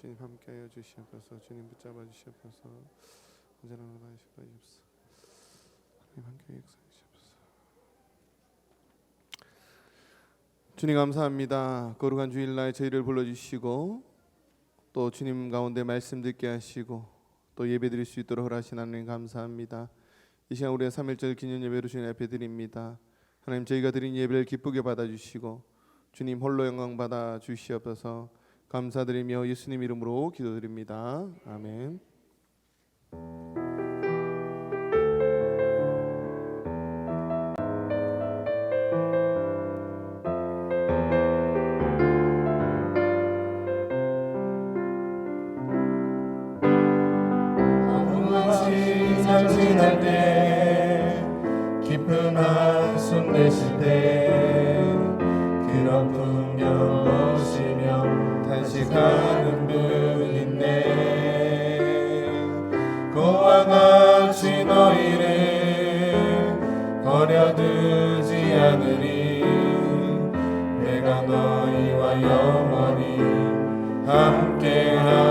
주님 함께하여 주시옵소서. 주님 붙잡아 주시옵소서. 언제나 나아가시옵소서. 주님 함께하여 주시옵소서. 주님 감사합니다. 거룩한 주일날 저희를 불러주시고 또 주님 가운데 말씀 듣게 하시고 또 예배 드릴 수 있도록 허락하신 하나님 감사합니다. 이 시간 우리의 3.1절 기념 예배로 주님 앞에 드립니다. 하나님 저희가 드린 예배를 기쁘게 받아주시고 주님 홀로 영광 받아 주시옵소서. 감사드리며 예수님 이름으로 기도드립니다. 아멘. 지날 때 깊은 한숨 내쉴 때 그런 풍경 보시며 탄식하는 분 있네. 그와 같이 너희를 버려두지 않으리. 내가 너희와 영원히 함께하리라.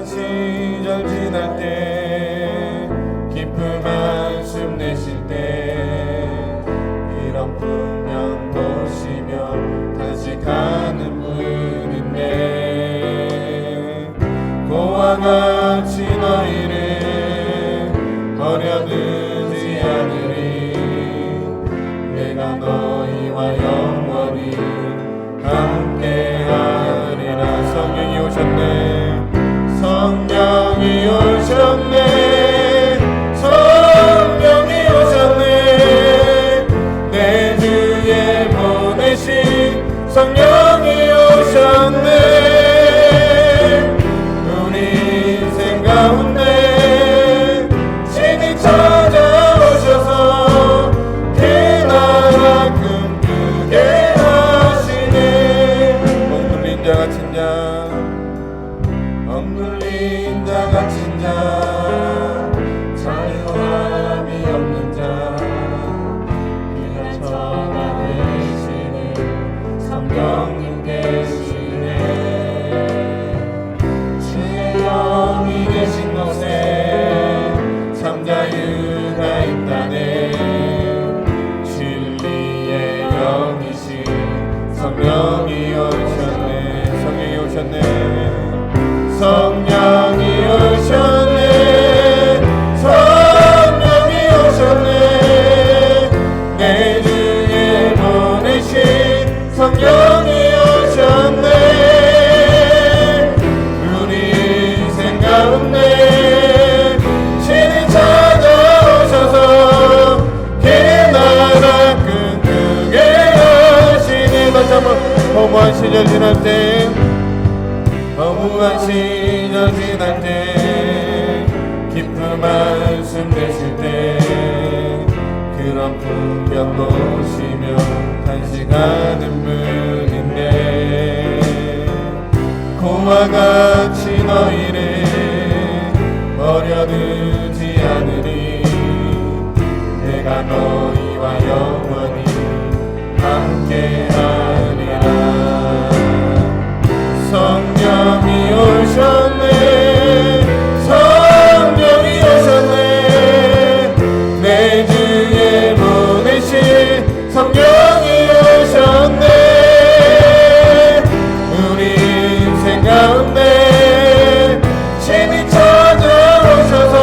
시절 지날 때 깊은 한숨 내쉴 때 이런 풍경 보시며 탄식하는 분인데 그와 같이 너희를 버려두지 않으리. 내가 너희와 영원히 함께하리라. 성령이 오셨네. 성령이 오셨네. 성령이 오셨네. 내 주에 보내신 성령이 오셨네. 우리 인생 가운데 신이 찾아오셔서 그 나라 꿈꾸게 하시네. 억눌린 자 같은 자 억눌린 자 갇힌 자 자유함이 없는 자 피난처가 되시는 성령님 계시네. 주의 영이 계신 곳에 참 자유가 있다네. 진리의 영이신 성령이 오셨네. 성령이 오셨네. 성령이 오셨네. 성령이 오셨네. 내 주에 보내신 성령이 오셨네. 우리 인생 가운데 신이 찾아오셔서 그 나라 꿈꾸게 하시니. 다시 한번 허무한 시절 지날 때 허무한 시절 지날 때 깊은 한숨 내쉴 때 그런 풍경 보시며 탄식하는 분인데 그와 같이 너희를 버려두지 않으리. 내가 너희와 영원히 함께하리라. 성령이 오셨네. 성령이 오셨네. 내 주에 보내신 성령이 오셨네. 우리 인생 가운데 신이 찾아오셔서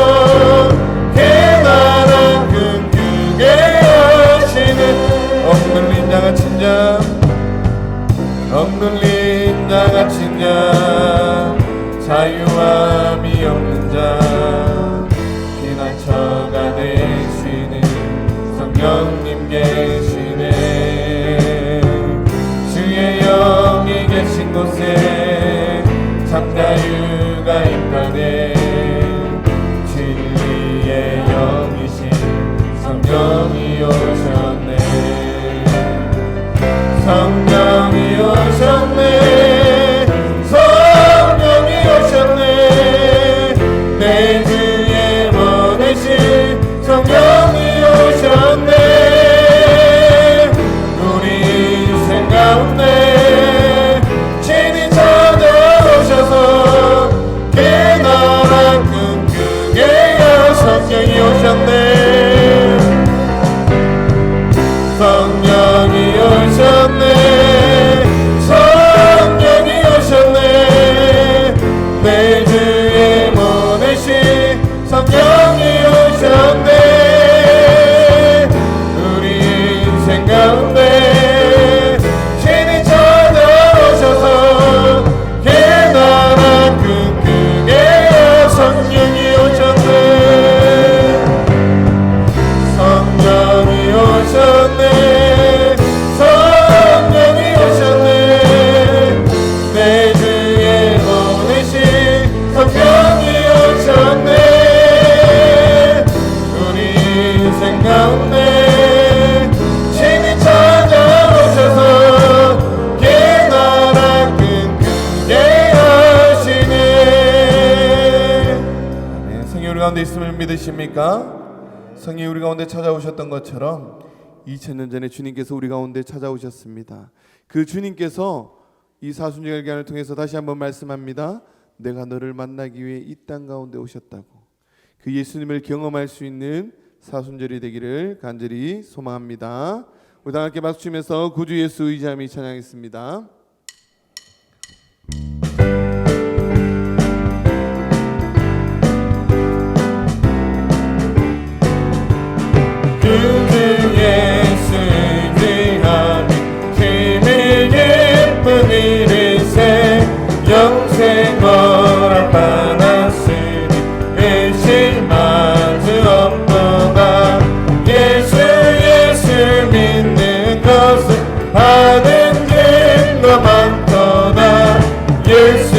그 나라 꿈꾸게 하시는 억눌린 자 갇힌 자 억눌린 자 갇힌 자 자유함이 없는 자 피난처가 되시는 성령님 계시네. 주의 영이 계신 곳에 참 자유가 있다네. 진리의 영이신 성령이 오셨네. 성령이 오셨네. 성령이 오셨네. 내 주에 보내신 성령이 오셨네. 우리 인생 가운데 가운데 있음을 믿으십니까? 성령이 우리 가운데 찾아오셨던 것처럼 2000년 전에 주님께서 우리 가운데 찾아오셨습니다. 그 주님께서 이 사순절 기간을 통해서 다시 한번 말씀합니다. 내가 너를 만나기 위해 이 땅 가운데 오셨다고. 그 예수님을 경험할 수 있는 사순절이 되기를 간절히 소망합니다. 우리 다 함께 박수 치면서 구주 예수 의지함이 찬양했습니다. 구주 예수 의지함이 힘이 기쁜 이르세 영생 허락받았으니 의심하지 없도다. 예수 믿는 것은 받은 증거 많도다. 예수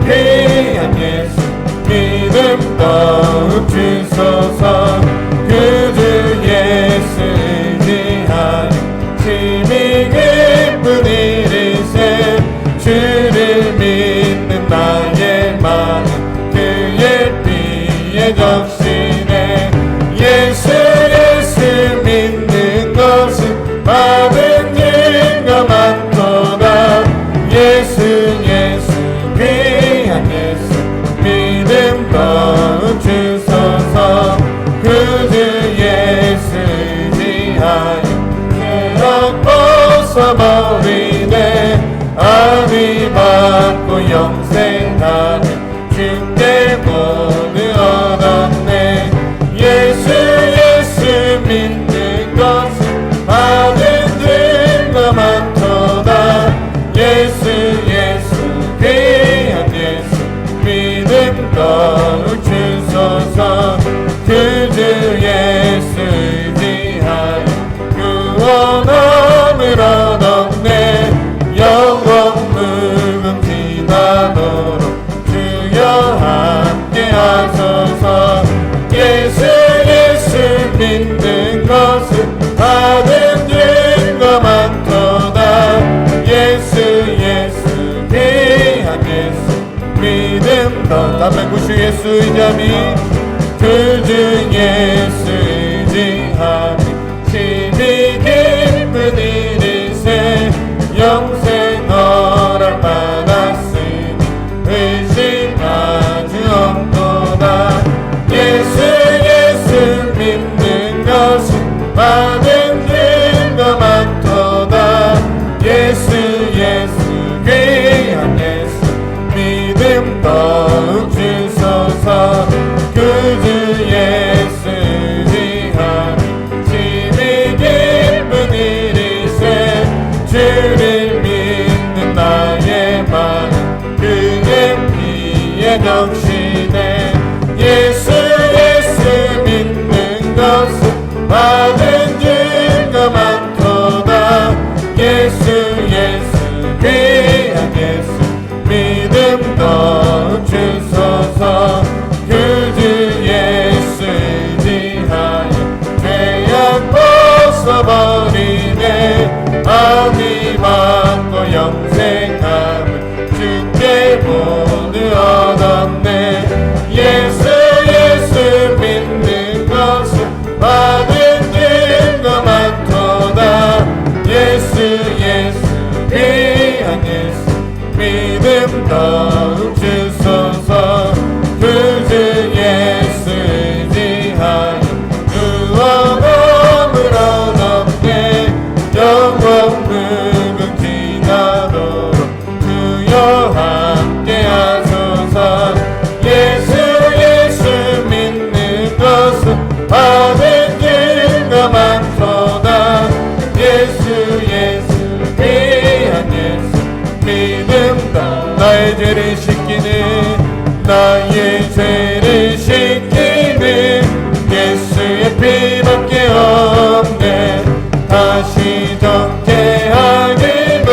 귀한 예수 믿음 더욱 주소서. 구주 예수 의지하여 심히 기쁜 이르세 주를 믿는 나의 마음 그의 피에 적시네. 예수 믿는 것은 받은 증거 많도다. 예수 귀한 예수 믿음 더욱 주소서. 구주 예수 의지하여 죄악 벗어버리네. 아비 받고 영생하는 주께 모두 얻었네. 예수 믿는 것은 받은 증거 많도다. 예수 귀한 예수 믿음 더욱 주소서. 구주 예수 의지하여 구원함을 얻었네. 영원 무궁지나도록 주여 함께 하소서. 예수 믿는 것은 받은 증거 많도다. 예수 귀한 예수 믿음 더 담배 구주 예수 의지함이 구주 예수 의지함이 심히 기쁜 이르세 영생 허락받았으니 의심하지 없도다. 예수 믿는 것은 받은 증거 많도다. 예수 귀한 예수 믿음 더욱 주소서. 구주 예수 의지하니 심히 기쁜 이르세 주를 믿는 나의 마음 그의 피에 적시네. 예수 믿는 것은 받은 증거 많도다. 예수 귀한 예수 믿음 더욱 주소서. 구주 예수 의지하여 죄악 벗어버리네. 아비 받고 영생함을 주께 모두 얻었네. 예수 믿는 것은 받은 증거 많도다. 예수 귀한 예수 믿음 더욱 주소서. 구주 예수 의지하여 구원함을 얻었네. 영원 무궁지나도록 주여 함께 하소서. 예수 믿는 것은 받은 증거 많도다. 예수 귀한 예수 믿음 더 나의 죄를 씻기는 나의 죄를 씻기는 예수의 피밖에 없네. 다시 정죄하기도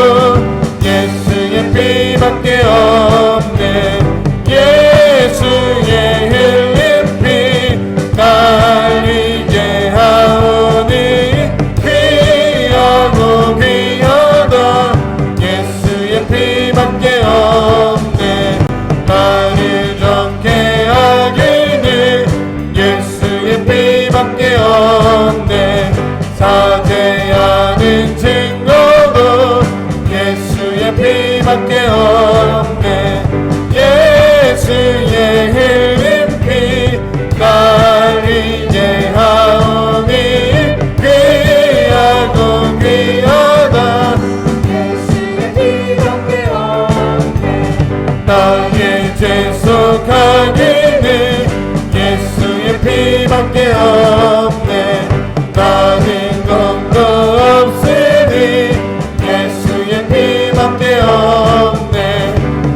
예수의 피밖에 없네. 예수의 흘린 피 날 이제 하오니 귀하고 귀하다. 예수의 피밖에 없네. 나를 정죄하기도 피밖에 없네. 예수의 흘린 피 날 이제 하오니 귀하고 귀하다. 예수의 피밖에 없네. 나의 죄 속하기는 예수의 피밖에 없네. 나는 것도 없으니 예수의 피밖에 없네.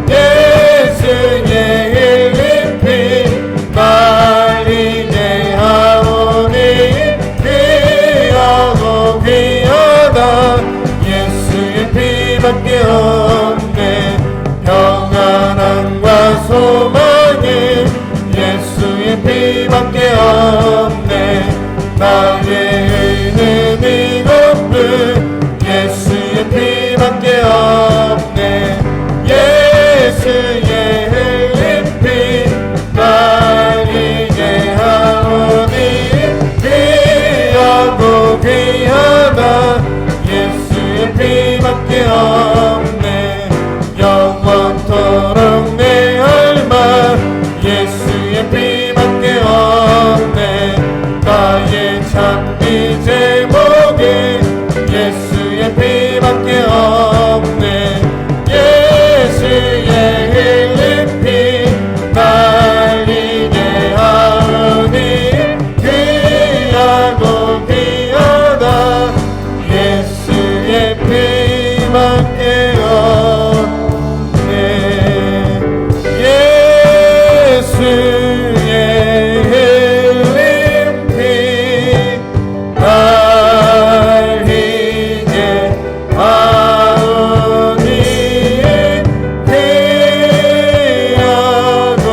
예수의 흘린 피 날 이제 하오니 귀하고 귀하다. 예수의 피밖에 없네. 평안함과 소망이 예수의 피밖에 없네. 나의 의는 이것뿐 예수의 피밖에 없네. 예수의 흘린 피 날 이제 하오니 귀하고 귀하다. 예수의 피밖에 없네. 영원토록 내 할망 예수의 피밖에 없네. 나의 참비 제목이 예수의 피밖에 없네. 예수의 흘린 피 날 이제 하오니 귀하고 귀하다. 예수의 피밖에 없네. 예수의 흘린 피 날 이제 하오니 귀하고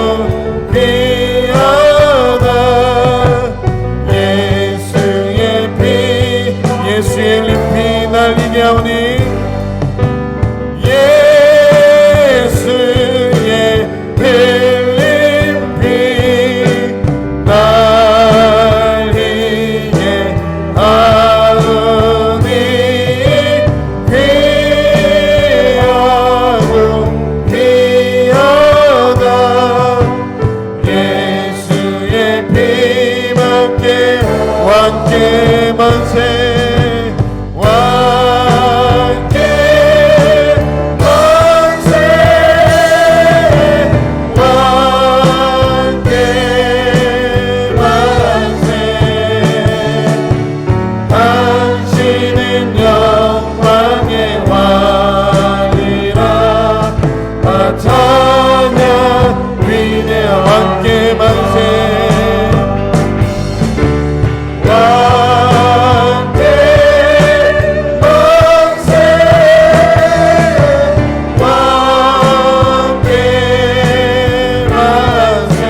귀하다. 예수의 피 예수의 흘린 피 날 이제 하오니 예수의 흘린 피 날 이제 하오니 귀하고 귀하다. 예수의 피밖에 왕께 만세 왕께 만세 왕께 만세. 당신은 영광의 왕이라. 다 찬양 위대한 왕께 만세 왕께 만세 왕께 만세.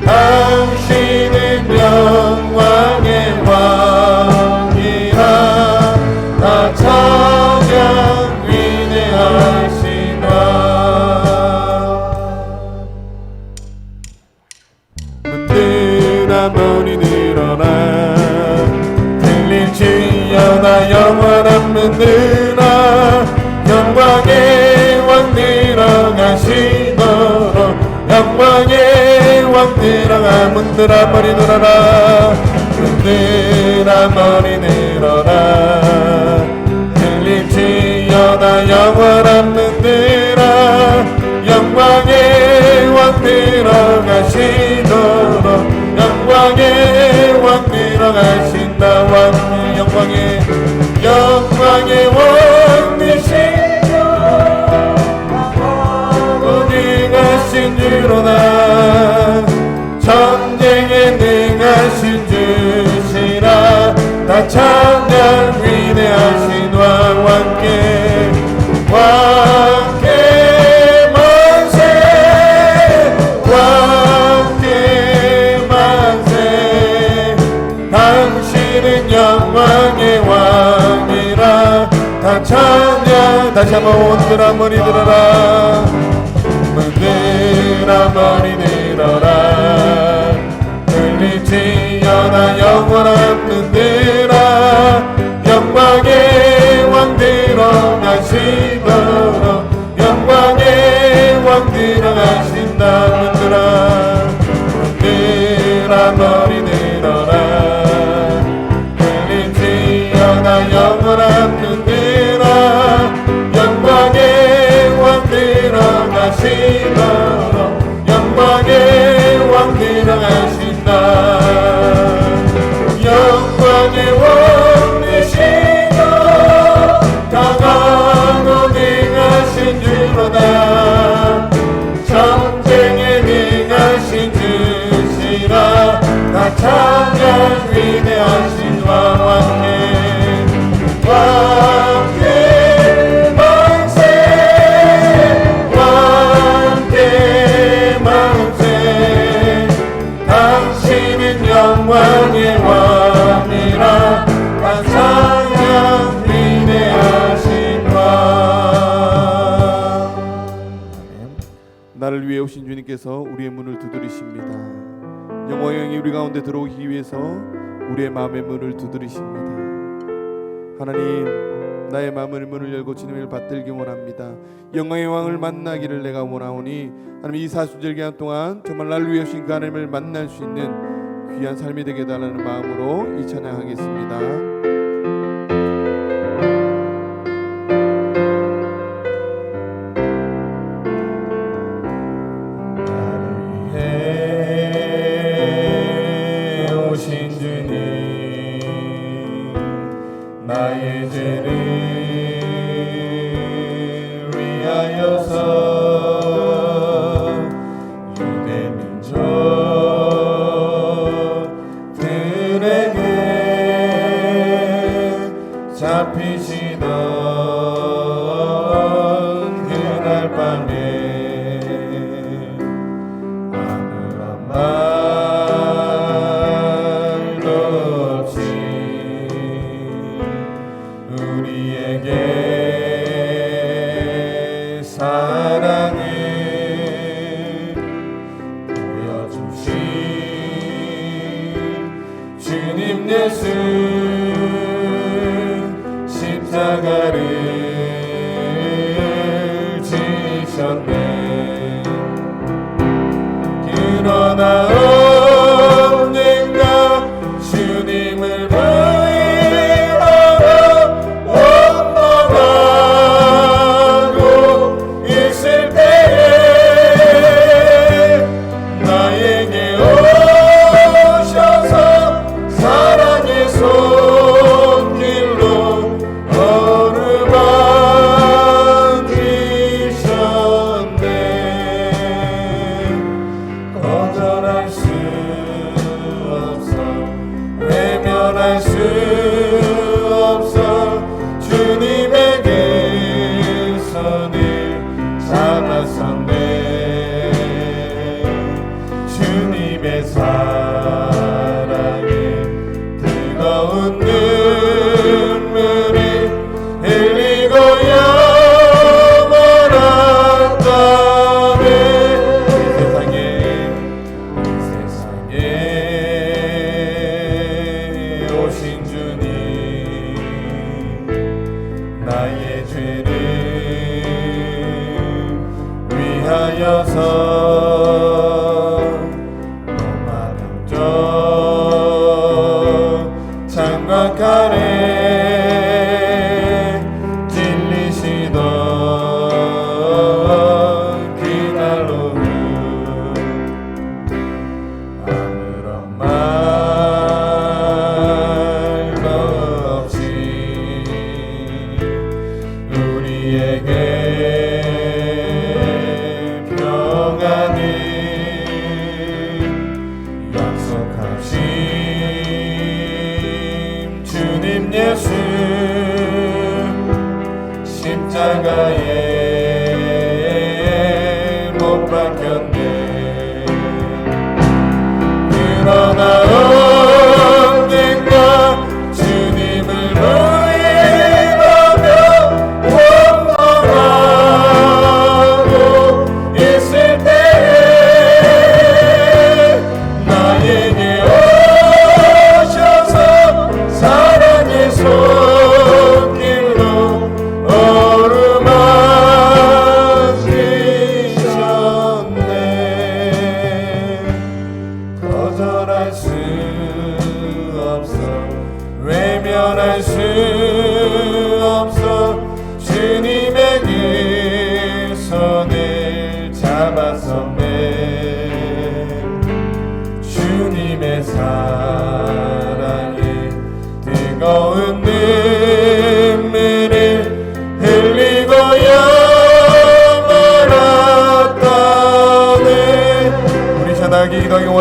당신은 영광의 왕이라. 다 찬양 위대하시다. 문들아 머리 늘어라. 들릴지어다 영원한 문들아. 영광의 왕 들어가시도록. 영광의 왕 들어가. 문들아 머리 늘어라. 문들아 머리 늘어라. 들릴지어다 영원한 문들아. 영광의 왕 들어가시도록. 영광의 왕 들어가신다. 왕의 영광의 왕 되시죠. 어디 가신 주로다. 전쟁에 능하신 주시라. 다 찬양 위대하신 왕께 왕께 만세 왕께 만세. 당신은 영광의 왕이라. 다 찬양. 다시 한번 온들아 머리 들어라. 문들아 머리 들어라. 들릴지어다 영원한 문들아. 영광의 왕 왕 들어가시도록 영광의 왕 들어가신다. 문들아 머리 들어라 들릴지어다 영원한 문들아 영광의 왕 들어가시도록 영광의 왕 들어가신다. 영광의 왕 되시고 강하고 능하신 주로다 전쟁에 능하신 주시라. 다 찬양 위대하신 왕께 왕께 만세 왕께 만세 당신은 영광의 왕이라. 다 찬양 위대하신 왕. 나를 위해 오신 주님께서 우리의 문을 두드리십니다. 영광의 영이 우리 가운데 들어오기 위해서 우리의 마음의 문을 두드리십니다. 하나님, 나의 마음의 문을 열고 주님을 받들기 원합니다. 영광의 왕을 만나기를 내가 원하오니 하나님, 이 사순절 기간 동안 정말 나를 위해 오신 그 하나님을 만날 수 있는 귀한 삶이 되게 달라는 마음으로 이 찬양하겠습니다. 나의 죄를 위하여서 유대 민족들에게 잡히시던 그날 밤에 아무런 말도 없이 우리에게 사랑을 보여주신 주님 예수 십자가를 지셨네. 그러나 언젠가 주님을 외면할 수 없어 주님에게 손을 잡았었네. 주님의 사랑에 뜨거운 눈물을 흘리고 영원한 밤에 이 세상에 오신 주님 나의 죄를 위하여서 로마 병정 장막 아래 찔리시던 그날 오후 아무런 말도 없이 우리에게 평안을 약속하신 주님 예수 십자가에 못 박혔네. 그러나 언젠가 주님을 부인하며 원망하고 있을 때에 나에게 오셔서 사랑의 손길로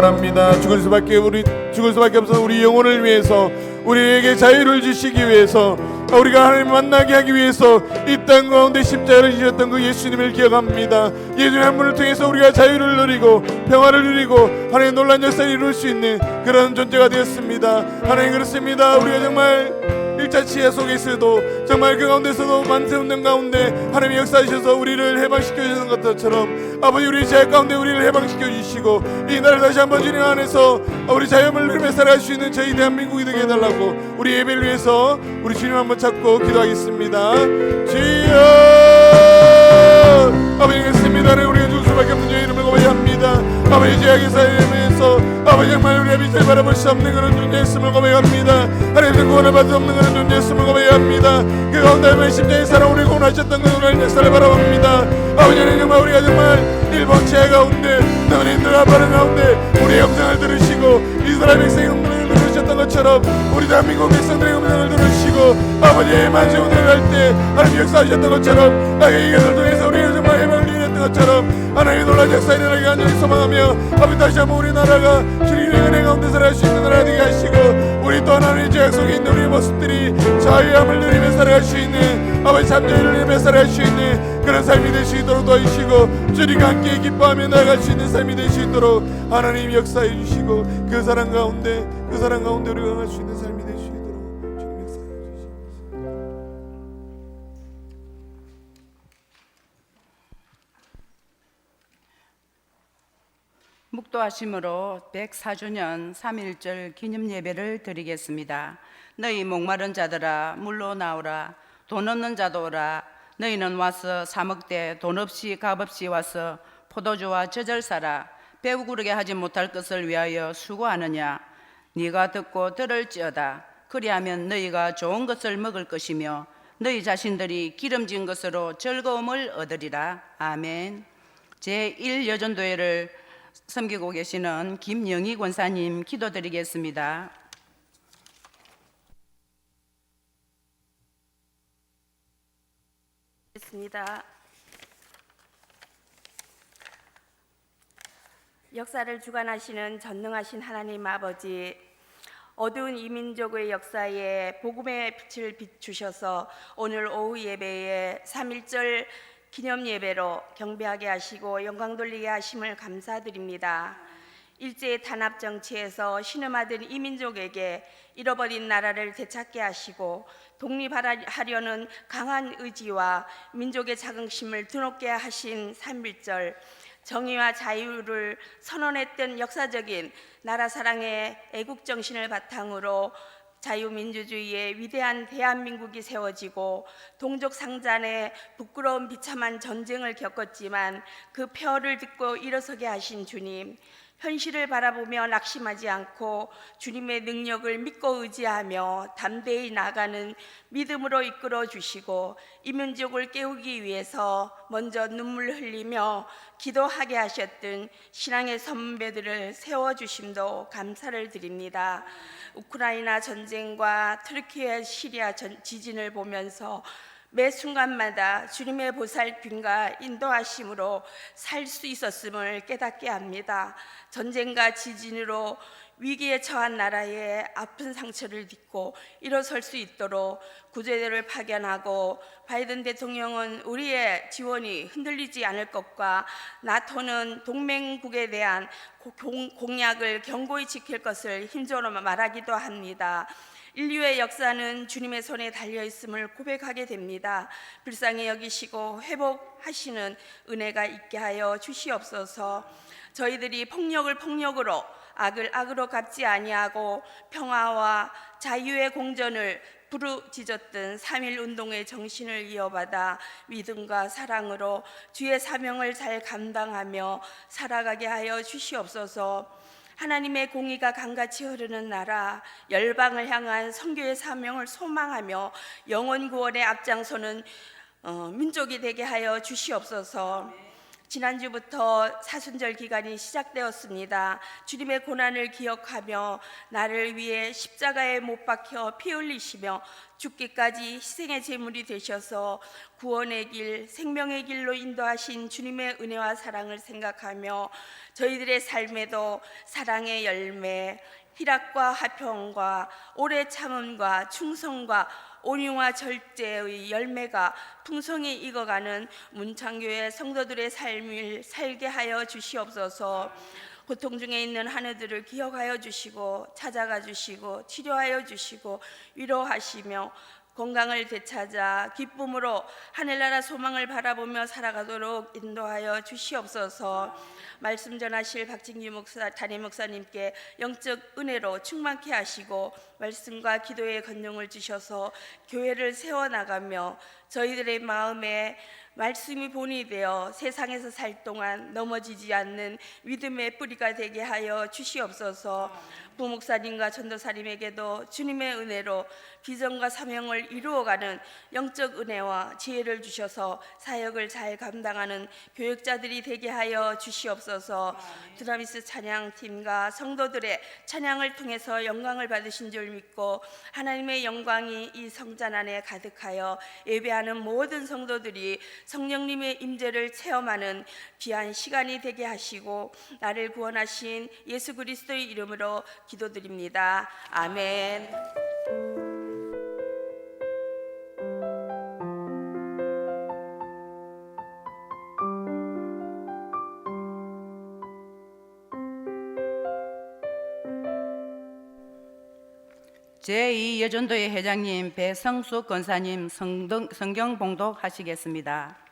원합니다. 죽을 수밖에 없어 우리 영혼을 위해서, 우리에게 자유를 주시기 위해서, 우리가 하나님 만나게 하기 위해서 이 땅 가운데 십자가를 지셨던 그 예수님을 기억합니다. 예수님 한 분을 통해서 우리가 자유를 누리고 평화를 누리고 하나님 놀란 역사를 이룰 수 있는 그런 존재가 되었습니다. 하나님 그렇습니다. 우리가 정말 1차 치하 속에 있어도 정말 그 가운데서도 만세 없는 가운데 하나님이 역사하셔서 우리를 해방시켜 주시는 것처럼 아버지 우리 죄악 가운데 우리를 해방시켜 주시고 이 나라를 다시 한번 주님 안에서 우리 자유를 누리며 살아갈 수 있는 저희 대한민국이 되게 해달라고 우리 예배를 위해서 우리 주님 한번 찾고 기도하겠습니다. 주여 아버지 그렇습니다. 우리가 죽을 수밖에 없는 죄 이름을 고백합니다. 아버지 죄악의 사회에서 아버지 정말 우리가 빛을 바라볼 수 없는 그런 존재였음을 고백합니다. 하나님의 구원을 받을 수 없는 그런 존재였음을 고백합니다. 그 가운데 하나님의 심장의 사랑 우리 구원하셨던 그 오늘 역사를 바라봅니다. 아버지 하나님 정말 우리가 정말 일본 치하 가운데 너희들 아빠는 가운데 우리의 영상을 들으시고 이스라엘 백성의 음성을 들으셨던 것처럼 우리 대한민국 백성들의 음성을 들으시고 아버지의 만세 운동을 할 때 하나님 역사하셨던 것처럼 이 것을 통해서 우리가 정말 해방을 이뤘던 것처럼 하나님의 놀란 역사에 일어나게 간절히 소망하며 아버지 다시 한번 우리나라가 주님의 은혜 가운데 살아갈 수 있는 나라 되게 하시고 우리 또 하나님의 죄악 속에 있는 우리의 모습들이 자유함을 누리며 살아갈 수 있는 아버지 참자유를 누리며 살아갈 수 있는 그런 삶이 될 수 있도록 도와주시고 주님과 함께 기뻐하며 나아갈 수 있는 삶이 될 수 있도록 하나님 역사해 주시고 그 사랑 가운데 우리가 응할 수 있는 삶이 될 수 있도록 주님 역사해 주시옵소서. 묵도하심으로 104주년 3.1절 기념 예배를 드리겠습니다. 너희 목마른 자들아 물로 나오라. 돈 없는 자도 오라. 너희는 와서 사 먹되 돈 없이 값 없이 와서 포도주와 젖을 사라. 배부르게 하지 못할 것을 위하여 수고하느냐. 네가 듣고 들을지어다. 그리하면 너희가 좋은 것을 먹을 것이며 너희 자신들이 기름진 것으로 즐거움을 얻으리라. 아멘. 제1여전도회를 섬기고 계시는 김영희 권사님 기도드리겠습니다. 역사를 주관하시는 전능하신 하나님 아버지, 어두운 이민족의 역사에 복음의 빛을 비추셔서 오늘 오후 예배에 3.1절 기념 예배로 경배하게 하시고 영광 돌리게 하심을 감사드립니다. 일제의 탄압 정치에서 신음하던 이민족에게 잃어버린 나라를 되찾게 하시고 독립하려는 강한 의지와 민족의 자긍심을 드높게 하신 3.1절, 정의와 자유를 선언했던 역사적인 나라 사랑의 애국 정신을 바탕으로 자유민주주의의 위대한 대한민국이 세워지고 동족 상잔의 부끄러운 비참한 전쟁을 겪었지만 그 폐허를 딛고 일어서게 하신 주님, 현실을 바라보며 낙심하지 않고 주님의 능력을 믿고 의지하며 담대히 나가는 믿음으로 이끌어 주시고 이민족을 깨우기 위해서 먼저 눈물 흘리며 기도하게 하셨던 신앙의 선배들을 세워주심도 감사를 드립니다. 우크라이나 전쟁과 터키의 시리아 지진을 보면서 매 순간마다 주님의 보살핌과 인도하심으로 살 수 있었음을 깨닫게 합니다. 전쟁과 지진으로 위기에 처한 나라의 아픈 상처를 딛고 일어설 수 있도록 구제대를 파견하고 바이든 대통령은 우리의 지원이 흔들리지 않을 것과 나토는 동맹국에 대한 공약을 견고히 지킬 것을 힘줘로 말하기도 합니다. 인류의 역사는 주님의 손에 달려있음을 고백하게 됩니다. 불쌍히 여기시고 회복하시는 은혜가 있게 하여 주시옵소서. 저희들이 폭력을 폭력으로 악을 악으로 갚지 아니하고 평화와 자유의 공전을 부르짖었던 3.1 운동의 정신을 이어받아 믿음과 사랑으로 주의 사명을 잘 감당하며 살아가게 하여 주시옵소서. 하나님의 공의가 강같이 흐르는 나라, 열방을 향한 선교의 사명을 소망하며 영혼 구원의 앞장서는 민족이 되게 하여 주시옵소서. 지난주부터 사순절 기간이 시작되었습니다. 주님의 고난을 기억하며 나를 위해 십자가에 못 박혀 피 흘리시며 죽기까지 희생의 제물이 되셔서 구원의 길, 생명의 길로 인도하신 주님의 은혜와 사랑을 생각하며 저희들의 삶에도 사랑의 열매, 희락과 화평과 오래 참음과 충성과 온유와 절제의 열매가 풍성히 익어가는 문창교회 성도들의 삶을 살게 하여 주시옵소서. 고통 중에 있는 하느들을 기억하여 주시고 찾아가 주시고 치료하여 주시고 위로하시며 건강을 되찾아 기쁨으로 하늘나라 소망을 바라보며 살아가도록 인도하여 주시옵소서. 말씀 전하실 박진규 목사, 담임 목사님께 영적 은혜로 충만케 하시고 말씀과 기도의 권능을 주셔서 교회를 세워나가며 저희들의 마음에 말씀이 본이 되어 세상에서 살 동안 넘어지지 않는 믿음의 뿌리가 되게 하여 주시옵소서. 부목사님과 전도사님에게도 주님의 은혜로 비전과 사명을 이루어가는 영적 은혜와 지혜를 주셔서 사역을 잘 감당하는 교역자들이 되게 하여 주시옵소서. 두나미스 찬양팀과 성도들의 찬양을 통해서 영광을 받으신 줄 믿고 하나님의 영광이 이 성전 안에 가득하여 예배하는 모든 성도들이 성령님의 임재를 체험하는 귀한 시간이 되게 하시고 나를 구원하신 예수 그리스도의 이름으로 기도드립니다. 아멘. 제2여전도회 회장님 배성숙 권사님 성경 봉독하시겠습니다.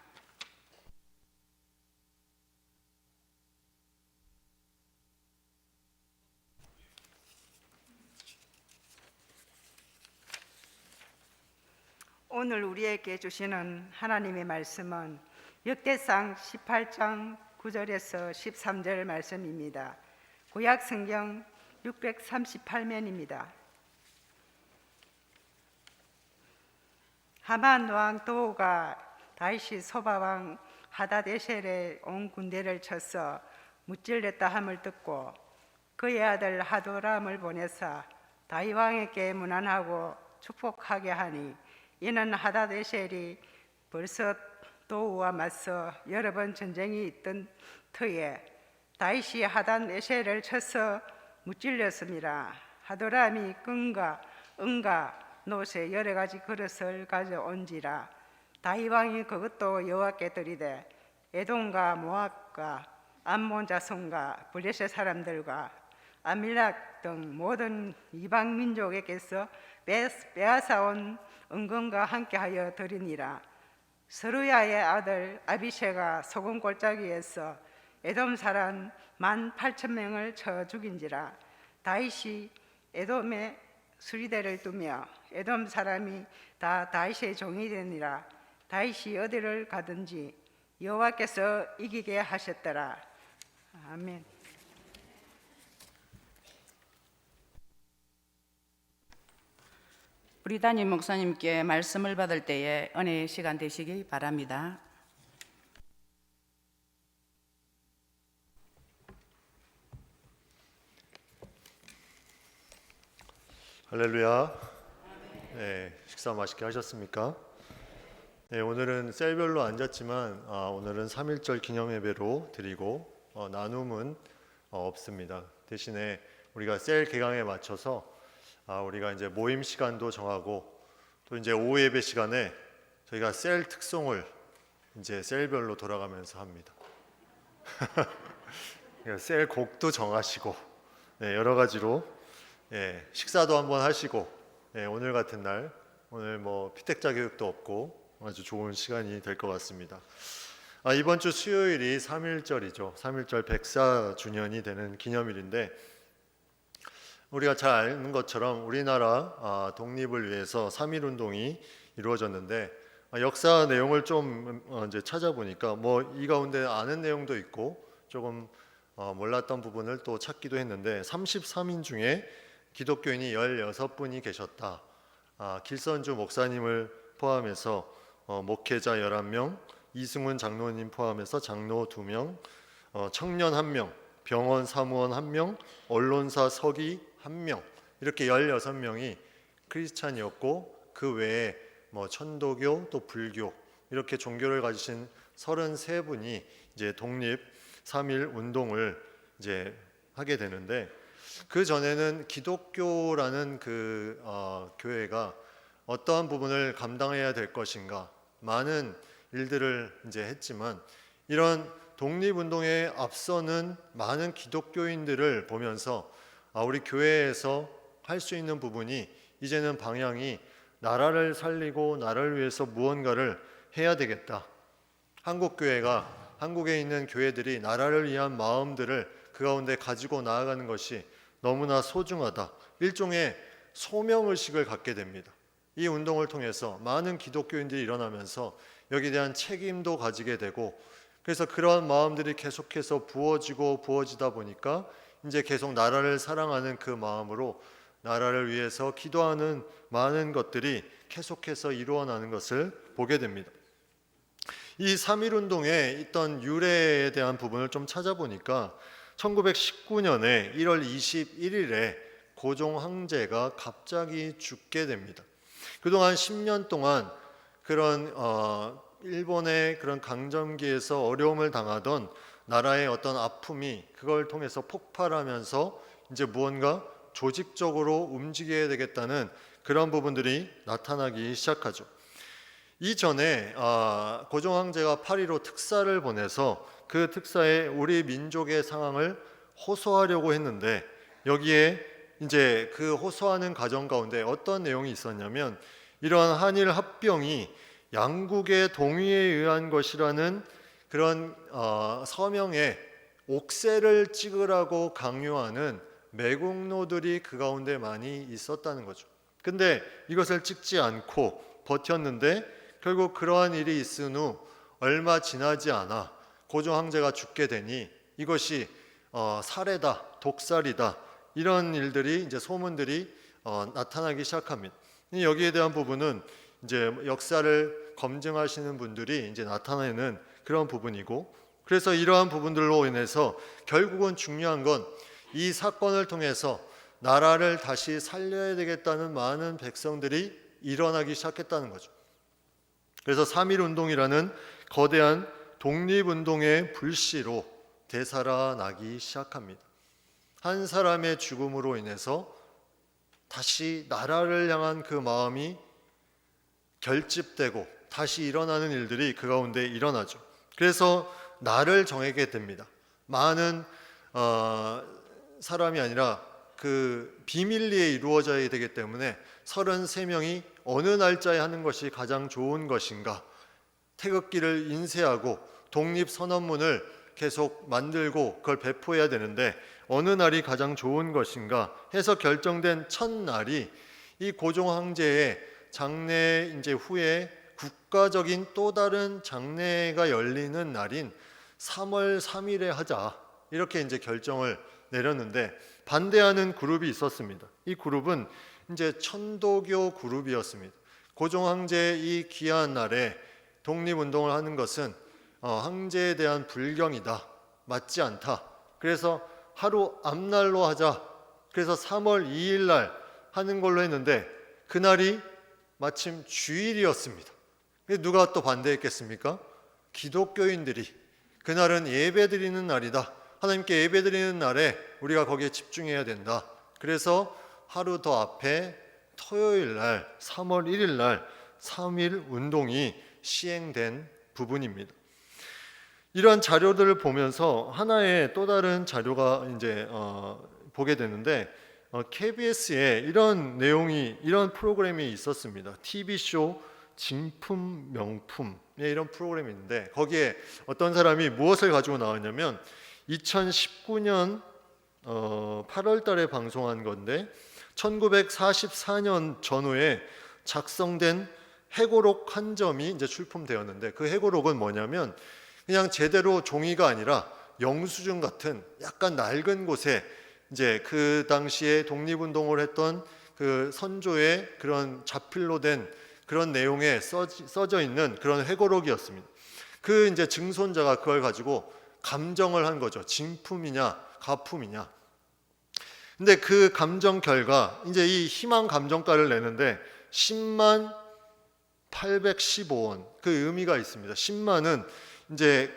오늘 우리에게 주시는 하나님의 말씀은 역대상 18장 9절에서 13절 말씀입니다. 구약 성경 638면입니다. 하만 왕 도우가 다윗이 소바왕 하다데셀의 온 군대를 쳐서 무찔렀다 함을 듣고 그의 아들 하도람을 보내사 다윗 왕에게 문안하고 축복하게 하니 이는 하다데셀이 벌써 도우와 맞서 여러 번 전쟁이 있던 터에 다윗이 하다데셀을 쳐서 무찔렸습니다. 하도람이 끈과 은과 노새 여러 가지 그릇을 가져온지라 다윗 왕이 그것도 여호와께 드리되 에돔과 모압과 암몬 자손과 블레셋 사람들과 아밀락 등 모든 이방 민족에게서 빼앗아온 은금과 함께하여 드리니라. 스루야의 아들 아비새가 소금 골짜기에서 에돔 사람 18,000명을 쳐 죽인지라. 다윗이 에돔에 수리대를 두며 에돔 사람이 다 다윗의 종이 되니라. 다윗이 어디를 가든지 여호와께서 이기게 하셨더라. 아멘. 우리 담임 목사님께 말씀을 받을 때에 은혜의 시간 되시기 바랍니다. 할렐루야. 네, 식사 맛있게 하셨습니까? 네, 오늘은 셀별로 앉았지만 오늘은 3.1절 기념예배로 드리고 나눔은 없습니다. 대신에 우리가 셀 개강에 맞춰서 우리가 이제 모임 시간도 정하고 또 이제 오후 예배 시간에 저희가 셀 특송을 이제 셀별로 돌아가면서 합니다. 셀 곡도 정하시고 네, 여러 가지로 식사도 한번 하시고 오늘 같은 날 오늘 뭐 피택자 교육도 없고 아주 좋은 시간이 될 것 같습니다. 이번 주 수요일이 3.1절이죠. 3.1절 104주년이 되는 기념일인데 우리가 잘 아는 것처럼 우리나라 독립을 위해서 3.1운동이 이루어졌는데 역사 내용을 좀 이제 찾아보니까 뭐 이 가운데 아는 내용도 있고 조금 몰랐던 부분을 또 찾기도 했는데 33인 중에 기독교인이 16분이 계셨다. 길선주 목사님을 포함해서 목회자 11명, 이승훈 장로님 포함해서 장로 2명, 청년 1명, 병원 사무원 1명, 언론사 서기 1명, 이렇게 16명이 크리스찬이었고 그 외에 뭐 천도교 또 불교 이렇게 종교를 가지신 33분이 이제 독립 3.1 운동을 이제 하게 되는데, 그 전에는 기독교라는 그 교회가 어떠한 부분을 감당해야 될 것인가 많은 일들을 이제 했지만, 이런 독립운동에 앞서는 많은 기독교인들을 보면서 우리 교회에서 할 수 있는 부분이 이제는 방향이 나라를 살리고 나라를 위해서 무언가를 해야 되겠다. 한국교회가, 한국에 있는 교회들이 나라를 위한 마음들을 그 가운데 가지고 나아가는 것이 너무나 소중하다. 일종의 소명의식을 갖게 됩니다. 이 운동을 통해서 많은 기독교인들이 일어나면서 여기에 대한 책임도 가지게 되고, 그래서 그러한 마음들이 계속해서 부어지다 보니까 이제 계속 나라를 사랑하는 그 마음으로 나라를 위해서 기도하는 많은 것들이 계속해서 이루어나는 것을 보게 됩니다. 이 3.1 운동에 있던 유래에 대한 부분을 좀 찾아보니까 1919년에 1월 21일에 고종 황제가 갑자기 죽게 됩니다. 그동안 10년 동안 그런 일본의 그런 강점기에서 어려움을 당하던 나라의 어떤 아픔이 그걸 통해서 폭발하면서 이제 무언가 조직적으로 움직여야 되겠다는 그런 부분들이 나타나기 시작하죠. 이전에 고종 황제가 파리로 특사를 보내서 그 특사에 우리 민족의 상황을 호소하려고 했는데, 여기에 이제 그 호소하는 과정 가운데 어떤 내용이 있었냐면, 이러한 한일 합병이 양국의 동의에 의한 것이라는 그런 서명에 옥새를 찍으라고 강요하는 매국노들이 그 가운데 많이 있었다는 거죠. 근데 이것을 찍지 않고 버텼는데, 결국 그러한 일이 있은 후 얼마 지나지 않아 고종 황제가 죽게 되니 이것이 살해다, 독살이다, 이런 일들이 이제 소문들이 나타나기 시작합니다. 여기에 대한 부분은 이제 역사를 검증하시는 분들이 이제 나타내는 그런 부분이고, 그래서 이러한 부분들로 인해서 결국은 중요한 건 이 사건을 통해서 나라를 다시 살려야 되겠다는 많은 백성들이 일어나기 시작했다는 거죠. 그래서 3.1 운동이라는 거대한 독립운동의 불씨로 되살아나기 시작합니다. 한 사람의 죽음으로 인해서 다시 나라를 향한 그 마음이 결집되고 다시 일어나는 일들이 그 가운데 일어나죠. 그래서 날을 정하게 됩니다. 많은 사람이 아니라 그 비밀리에 이루어져야 되기 때문에 33명이 어느 날짜에 하는 것이 가장 좋은 것인가, 태극기를 인쇄하고 독립선언문을 계속 만들고 그걸 배포해야 되는데 어느 날이 가장 좋은 것인가 해서 결정된 첫날이 이 고종 황제의 장례 이제 후에 국가적인 또 다른 장례가 열리는 날인 3월 3일에 하자, 이렇게 이제 결정을 내렸는데 반대하는 그룹이 있었습니다. 이 그룹은 이제 천도교 그룹이었습니다. 고종 황제의 이 귀한 날에 독립운동을 하는 것은 황제에 대한 불경이다, 맞지 않다. 그래서 하루 앞날로 하자. 그래서 3월 2일 날 하는 걸로 했는데 그날이 마침 주일이었습니다. 누가 또 반대했겠습니까? 기독교인들이 그날은 예배드리는 날이다, 하나님께 예배드리는 날에 우리가 거기에 집중해야 된다. 그래서 하루 더 앞에 토요일 날 3월 1일 날 3.1 운동이 시행된 부분입니다. 이러한 자료들을 보면서 하나의 또 다른 자료가 이제 보게 되는데, KBS에 이런 내용이, 이런 프로그램이 있었습니다. TV쇼 진품 명품, 이런 프로그램이 있는데 거기에 어떤 사람이 무엇을 가지고 나왔냐면 2019년 8월 달에 방송한 건데 1944년 전후에 작성된 해고록 한 점이 이제 출품되었는데, 그 해고록은 뭐냐면 그냥 제대로 종이가 아니라 영수증 같은 약간 낡은 곳에 이제 그 당시에 독립운동을 했던 그 선조의 그런 자필로 된 그런 내용에 써져 있는 그런 회고록이었습니다. 그 이제 증손자가 그걸 가지고 감정을 한 거죠. 진품이냐 가품이냐. 근데 그 감정 결과 이제 이 희망 감정가를 내는데 10만 815원 그 의미가 있습니다. 10만은 이제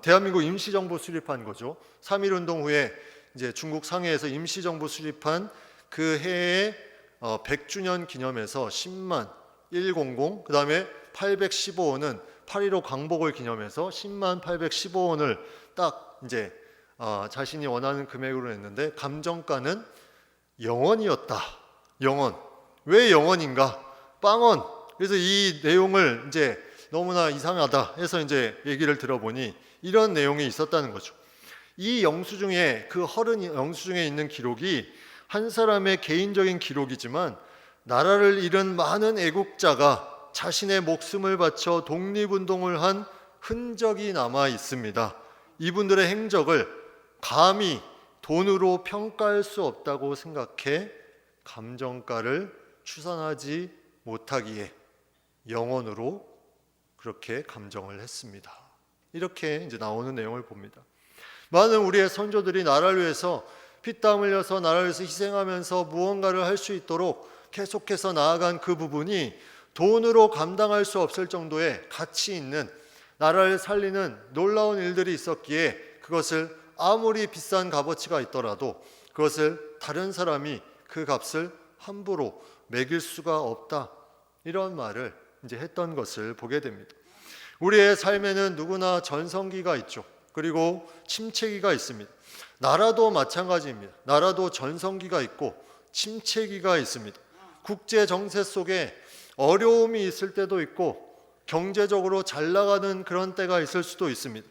대한민국 임시정부 수립한 거죠. 3.1운동 후에 이제 중국 상해에서 임시정부 수립한 그 해에 100주년 기념해서 10만 100 그다음에 815원은 8.15 광복을 기념해서 10만 815원을 딱 이제 자신이 원하는 금액으로 냈는데 감정가는 0원이었다. 0원. 왜 0원인가? 빵원. 그래서 이 내용을 이제 너무나 이상하다 해서 이제 얘기를 들어보니 이런 내용이 있었다는 거죠. 이 영수증에 그 허른 영수증에 있는 기록이 한 사람의 개인적인 기록이지만 나라를 잃은 많은 애국자가 자신의 목숨을 바쳐 독립운동을 한 흔적이 남아 있습니다. 이분들의 행적을 감히 돈으로 평가할 수 없다고 생각해 감정가를 추산하지 못하기에 0원으로 그렇게 감정을 했습니다. 이렇게 이제 나오는 내용을 봅니다. 많은 우리의 선조들이 나라를 위해서 피땀 흘려서 나라를 위해서 희생하면서 무언가를 할 수 있도록 계속해서 나아간 그 부분이 돈으로 감당할 수 없을 정도의 가치 있는 나라를 살리는 놀라운 일들이 있었기에 그것을 아무리 비싼 값어치가 있더라도 그것을 다른 사람이 그 값을 함부로 매길 수가 없다. 이런 말을 이제 했던 것을 보게 됩니다. 우리의 삶에는 누구나 전성기가 있죠. 그리고 침체기가 있습니다. 나라도 마찬가지입니다. 나라도 전성기가 있고 침체기가 있습니다. 국제 정세 속에 어려움이 있을 때도 있고 경제적으로 잘 나가는 그런 때가 있을 수도 있습니다.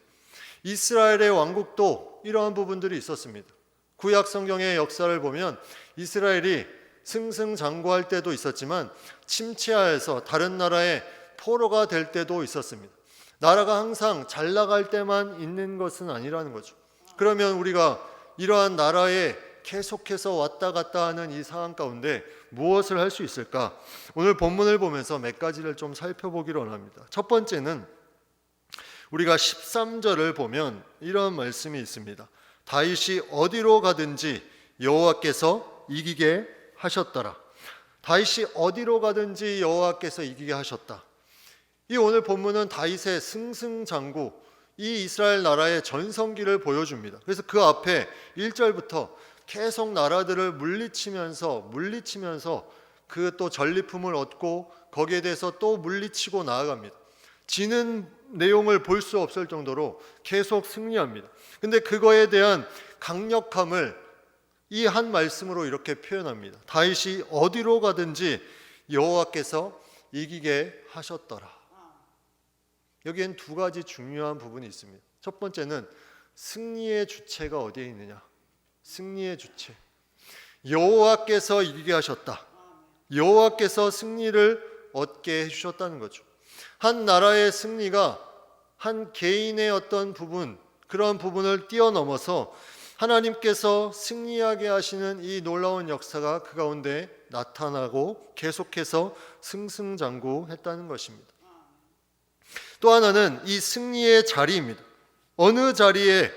이스라엘의 왕국도 이러한 부분들이 있었습니다. 구약 성경의 역사를 보면 이스라엘이 승승장구할 때도 있었지만 침체하에서 다른 나라의 포로가 될 때도 있었습니다. 나라가 항상 잘 나갈 때만 있는 것은 아니라는 거죠. 그러면 우리가 이러한 나라에 계속해서 왔다 갔다 하는 이 상황 가운데 무엇을 할 수 있을까? 오늘 본문을 보면서 몇 가지를 좀 살펴보기를 원합니다. 첫 번째는 우리가 13절을 보면 이런 말씀이 있습니다. 다윗이 어디로 가든지 여호와께서 이기게 하셨더라. 다윗이 어디로 가든지 여호와께서 이기게 하셨다. 이 오늘 본문은 다윗의 승승장구, 이 이스라엘 나라의 전성기를 보여줍니다. 그래서 그 앞에 1절부터 계속 나라들을 물리치면서 그 또 전리품을 얻고 거기에 대해서 또 물리치고 나아갑니다. 지는 내용을 볼 수 없을 정도로 계속 승리합니다. 근데 그거에 대한 강력함을 이 한 말씀으로 이렇게 표현합니다. 다윗이 어디로 가든지 여호와께서 이기게 하셨더라. 여기엔 두 가지 중요한 부분이 있습니다. 첫 번째는 승리의 주체가 어디에 있느냐. 승리의 주체. 여호와께서 이기게 하셨다. 여호와께서 승리를 얻게 해주셨다는 거죠. 한 나라의 승리가 한 개인의 어떤 부분, 그런 부분을 뛰어넘어서 하나님께서 승리하게 하시는 이 놀라운 역사가 그 가운데 나타나고 계속해서 승승장구했다는 것입니다. 또 하나는 이 승리의 자리입니다. 어느 자리에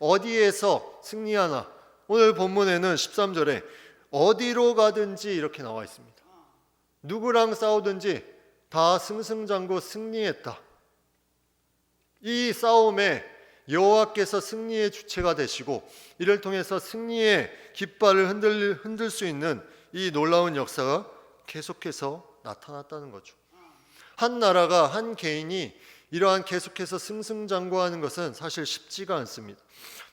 어디에서 승리하나. 오늘 본문에는 13절에 어디로 가든지 이렇게 나와 있습니다. 누구랑 싸우든지 다 승승장구 승리했다. 이 싸움에 여호와께서 승리의 주체가 되시고 이를 통해서 승리의 깃발을 흔들 수 있는 이 놀라운 역사가 계속해서 나타났다는 거죠. 한 나라가 한 개인이 이러한 계속해서 승승장구하는 것은 사실 쉽지가 않습니다.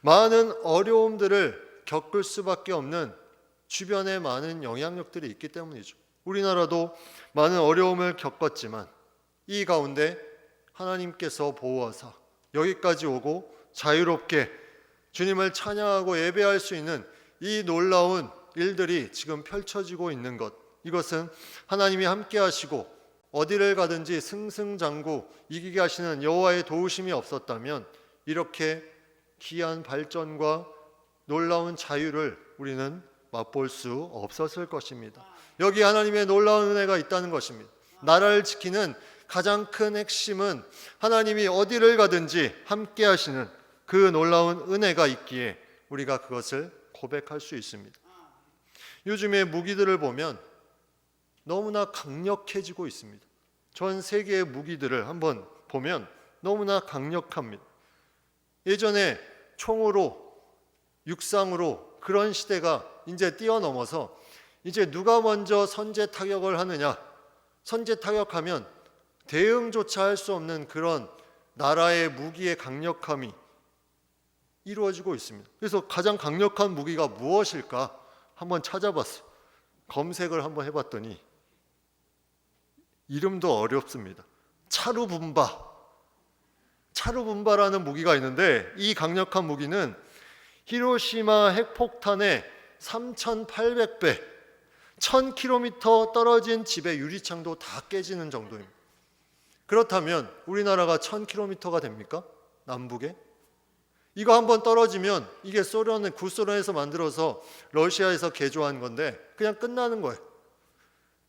많은 어려움들을 겪을 수밖에 없는 주변에 많은 영향력들이 있기 때문이죠. 우리나라도 많은 어려움을 겪었지만 이 가운데 하나님께서 보호하사 여기까지 오고 자유롭게 주님을 찬양하고 예배할 수 있는 이 놀라운 일들이 지금 펼쳐지고 있는 것, 이것은 하나님이 함께 하시고 어디를 가든지 승승장구 이기게 하시는 여호와의 도우심이 없었다면 이렇게 귀한 발전과 놀라운 자유를 우리는 맛볼 수 없었을 것입니다. 여기 하나님의 놀라운 은혜가 있다는 것입니다. 나라를 지키는 가장 큰 핵심은 하나님이 어디를 가든지 함께 하시는 그 놀라운 은혜가 있기에 우리가 그것을 고백할 수 있습니다. 요즘에 무기들을 보면 너무나 강력해지고 있습니다. 전 세계의 무기들을 한번 보면 너무나 강력합니다. 예전에 총으로, 육상으로 그런 시대가 이제 뛰어넘어서 이제 누가 먼저 선제 타격을 하느냐, 선제 타격하면 대응조차 할 수 없는 그런 나라의 무기의 강력함이 이루어지고 있습니다. 그래서 가장 강력한 무기가 무엇일까 한번 찾아봤어요. 검색을 한번 해봤더니 이름도 어렵습니다. 차루분바라는 무기가 있는데 이 강력한 무기는 히로시마 핵폭탄의 3,800배, 1,000km 떨어진 집의 유리창도 다 깨지는 정도입니다. 그렇다면 우리나라가 1,000km가 됩니까? 남북에? 이거 한번 떨어지면 이게 구소련에서 만들어서 러시아에서 개조한 건데 그냥 끝나는 거예요.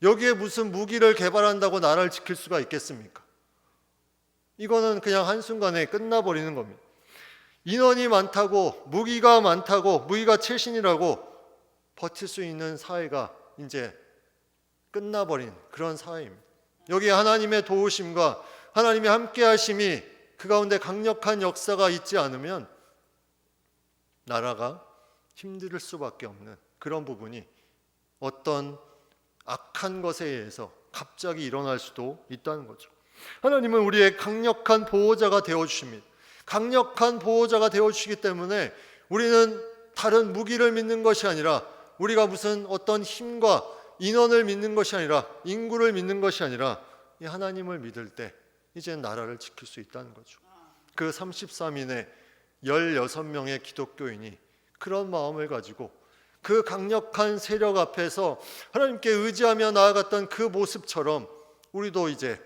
여기에 무슨 무기를 개발한다고 나라를 지킬 수가 있겠습니까? 이거는 그냥 한순간에 끝나버리는 겁니다. 인원이 많다고, 무기가 최신이라고 버틸 수 있는 사회가 이제 끝나버린 그런 사회입니다. 여기에 하나님의 도우심과 하나님의 함께하심이 그 가운데 강력한 역사가 있지 않으면 나라가 힘들 수밖에 없는 그런 부분이 어떤 악한 것에 의해서 갑자기 일어날 수도 있다는 거죠. 하나님은 우리의 강력한 보호자가 되어주십니다. 강력한 보호자가 되어주시기 때문에 우리는 다른 무기를 믿는 것이 아니라, 우리가 무슨 어떤 힘과 인원을 믿는 것이 아니라, 인구를 믿는 것이 아니라 이 하나님을 믿을 때 이제 나라를 지킬 수 있다는 거죠. 그 33인의 16명의 기독교인이 그런 마음을 가지고 그 강력한 세력 앞에서 하나님께 의지하며 나아갔던 그 모습처럼 우리도 이제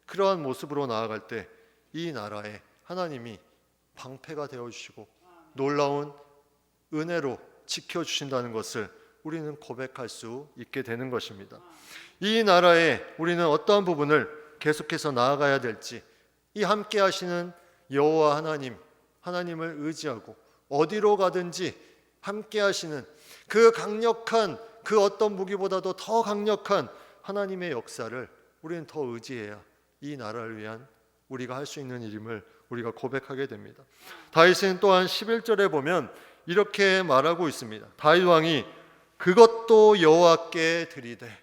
그러한 모습으로 나아갈 때 이 나라에 하나님이 방패가 되어주시고 놀라운 은혜로 지켜주신다는 것을 우리는 고백할 수 있게 되는 것입니다. 이 나라에 우리는 어떠한 부분을 계속해서 나아가야 될지, 이 함께 하시는 여호와 하나님을 의지하고 어디로 가든지 함께 하시는 그 강력한, 그 어떤 무기보다도 더 강력한 하나님의 역사를 우리는 더 의지해야 이 나라를 위한 우리가 할 수 있는 일임을 우리가 고백하게 됩니다. 다윗은 또한 11절에 보면 이렇게 말하고 있습니다. 다윗 왕이 그것도 여호와께 드리되,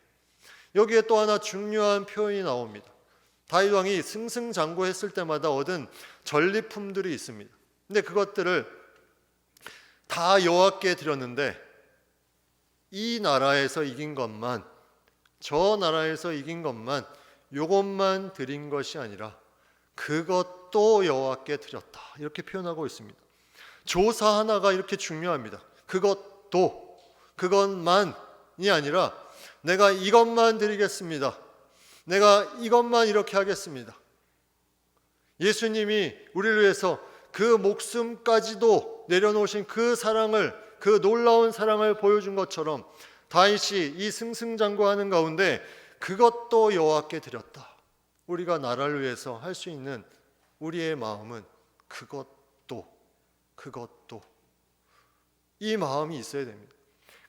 여기에 또 하나 중요한 표현이 나옵니다. 다윗 왕이 승승장구했을 때마다 얻은 전리품들이 있습니다. 근데 그것들을 다 여호와께 드렸는데 이 나라에서 이긴 것만, 저 나라에서 이긴 것만, 요것만 드린 것이 아니라 그것도 여호와께 드렸다, 이렇게 표현하고 있습니다. 조사 하나가 이렇게 중요합니다. 그것만이 아니라 내가 이것만 드리겠습니다, 내가 이것만 이렇게 하겠습니다. 예수님이 우리를 위해서 그 목숨까지도 내려놓으신 그 사랑을, 그 놀라운 사랑을 보여준 것처럼 다윗이 이 승승장구하는 가운데 그것도 여호와께 드렸다, 우리가 나라를 위해서 할 수 있는 우리의 마음은 그것도 이 마음이 있어야 됩니다.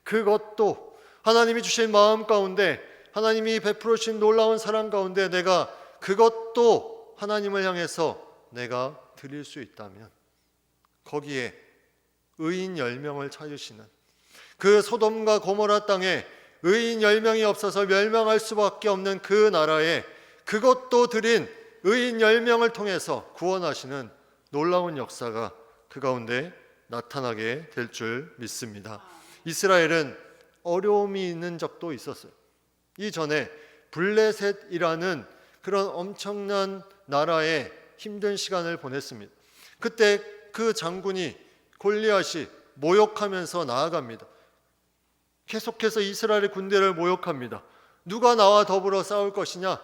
그것도 하나님이 주신 마음 가운데, 하나님이 베풀어 주신 놀라운 사랑 가운데 내가 그것도 하나님을 향해서 내가 드릴 수 있다면 거기에 의인 10명을 찾으시는, 그 소돔과 고모라 땅에 의인 10명이 없어서 멸망할 수밖에 없는 그 나라에 그것도 드린 의인 10명을 통해서 구원하시는 놀라운 역사가 그 가운데 나타나게 될 줄 믿습니다. 이스라엘은 어려움이 있는 적도 있었어요. 이전에 블레셋이라는 그런 엄청난 나라에 힘든 시간을 보냈습니다. 그때 그 장군이 골리앗이 모욕하면서 나아갑니다. 계속해서 이스라엘의 군대를 모욕합니다. 누가 나와 더불어 싸울 것이냐?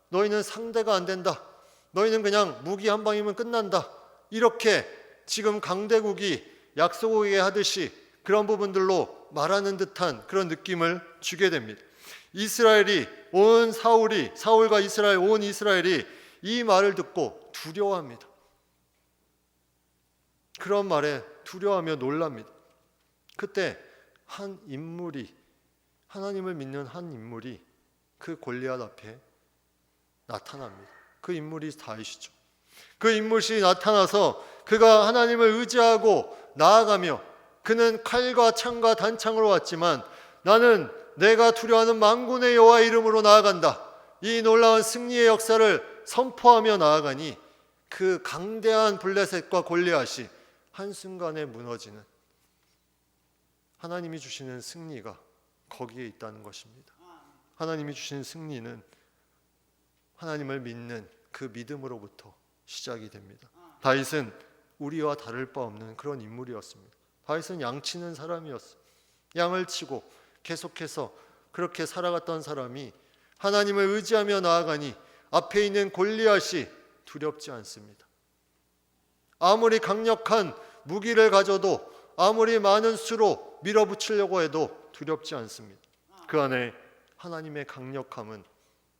너희는 상대가 안 된다. 너희는 그냥 무기 한 방이면 끝난다. 이렇게 지금 강대국이 약소국에게 하듯이 그런 부분들로 말하는 듯한 그런 느낌을 주게 됩니다. 이스라엘이 사울과 온 이스라엘이 이 말을 듣고 두려워합니다. 그런 말에 두려워하며 놀랍니다. 그때 한 인물이, 하나님을 믿는 한 인물이 그 골리앗 앞에 나타납니다. 그 인물이 다윗이죠. 그 인물이 나타나서 그가 하나님을 의지하고 나아가며, 그는 칼과 창과 단창으로 왔지만 나는 내가 두려워하는 만군의 여호와 이름으로 나아간다. 이 놀라운 승리의 역사를 선포하며 나아가니 그 강대한 블레셋과 골리앗이 한순간에 무너지는, 하나님이 주시는 승리가 거기에 있다는 것입니다. 하나님이 주시는 승리는 하나님을 믿는 그 믿음으로부터 시작이 됩니다. 다윗은 우리와 다를 바 없는 그런 인물이었습니다. 다윗은 양치는 사람이었어요. 양을 치고 계속해서 그렇게 살아갔던 사람이 하나님을 의지하며 나아가니 앞에 있는 골리앗이 두렵지 않습니다. 아무리 강력한 무기를 가져도, 아무리 많은 수로 밀어붙이려고 해도 두렵지 않습니다. 그 안에 하나님의 강력함은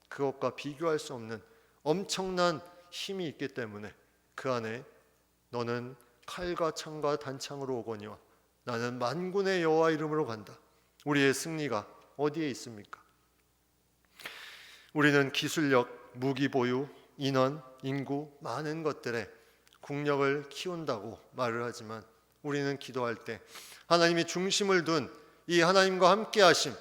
그것과 비교할 수 없는 엄청난 힘이 있기 때문에 그 안에 너는 칼과 창과 단창으로 오거니와 나는 만군의 여호와 이름으로 간다. 우리의 승리가 어디에 있습니까? 우리는 기술력, 무기 보유, 인원, 인구, 많은 것들에 국력을 키운다고 말을 하지만 우리는 기도할 때 하나님이 중심을 둔 이 하나님과 함께 하심,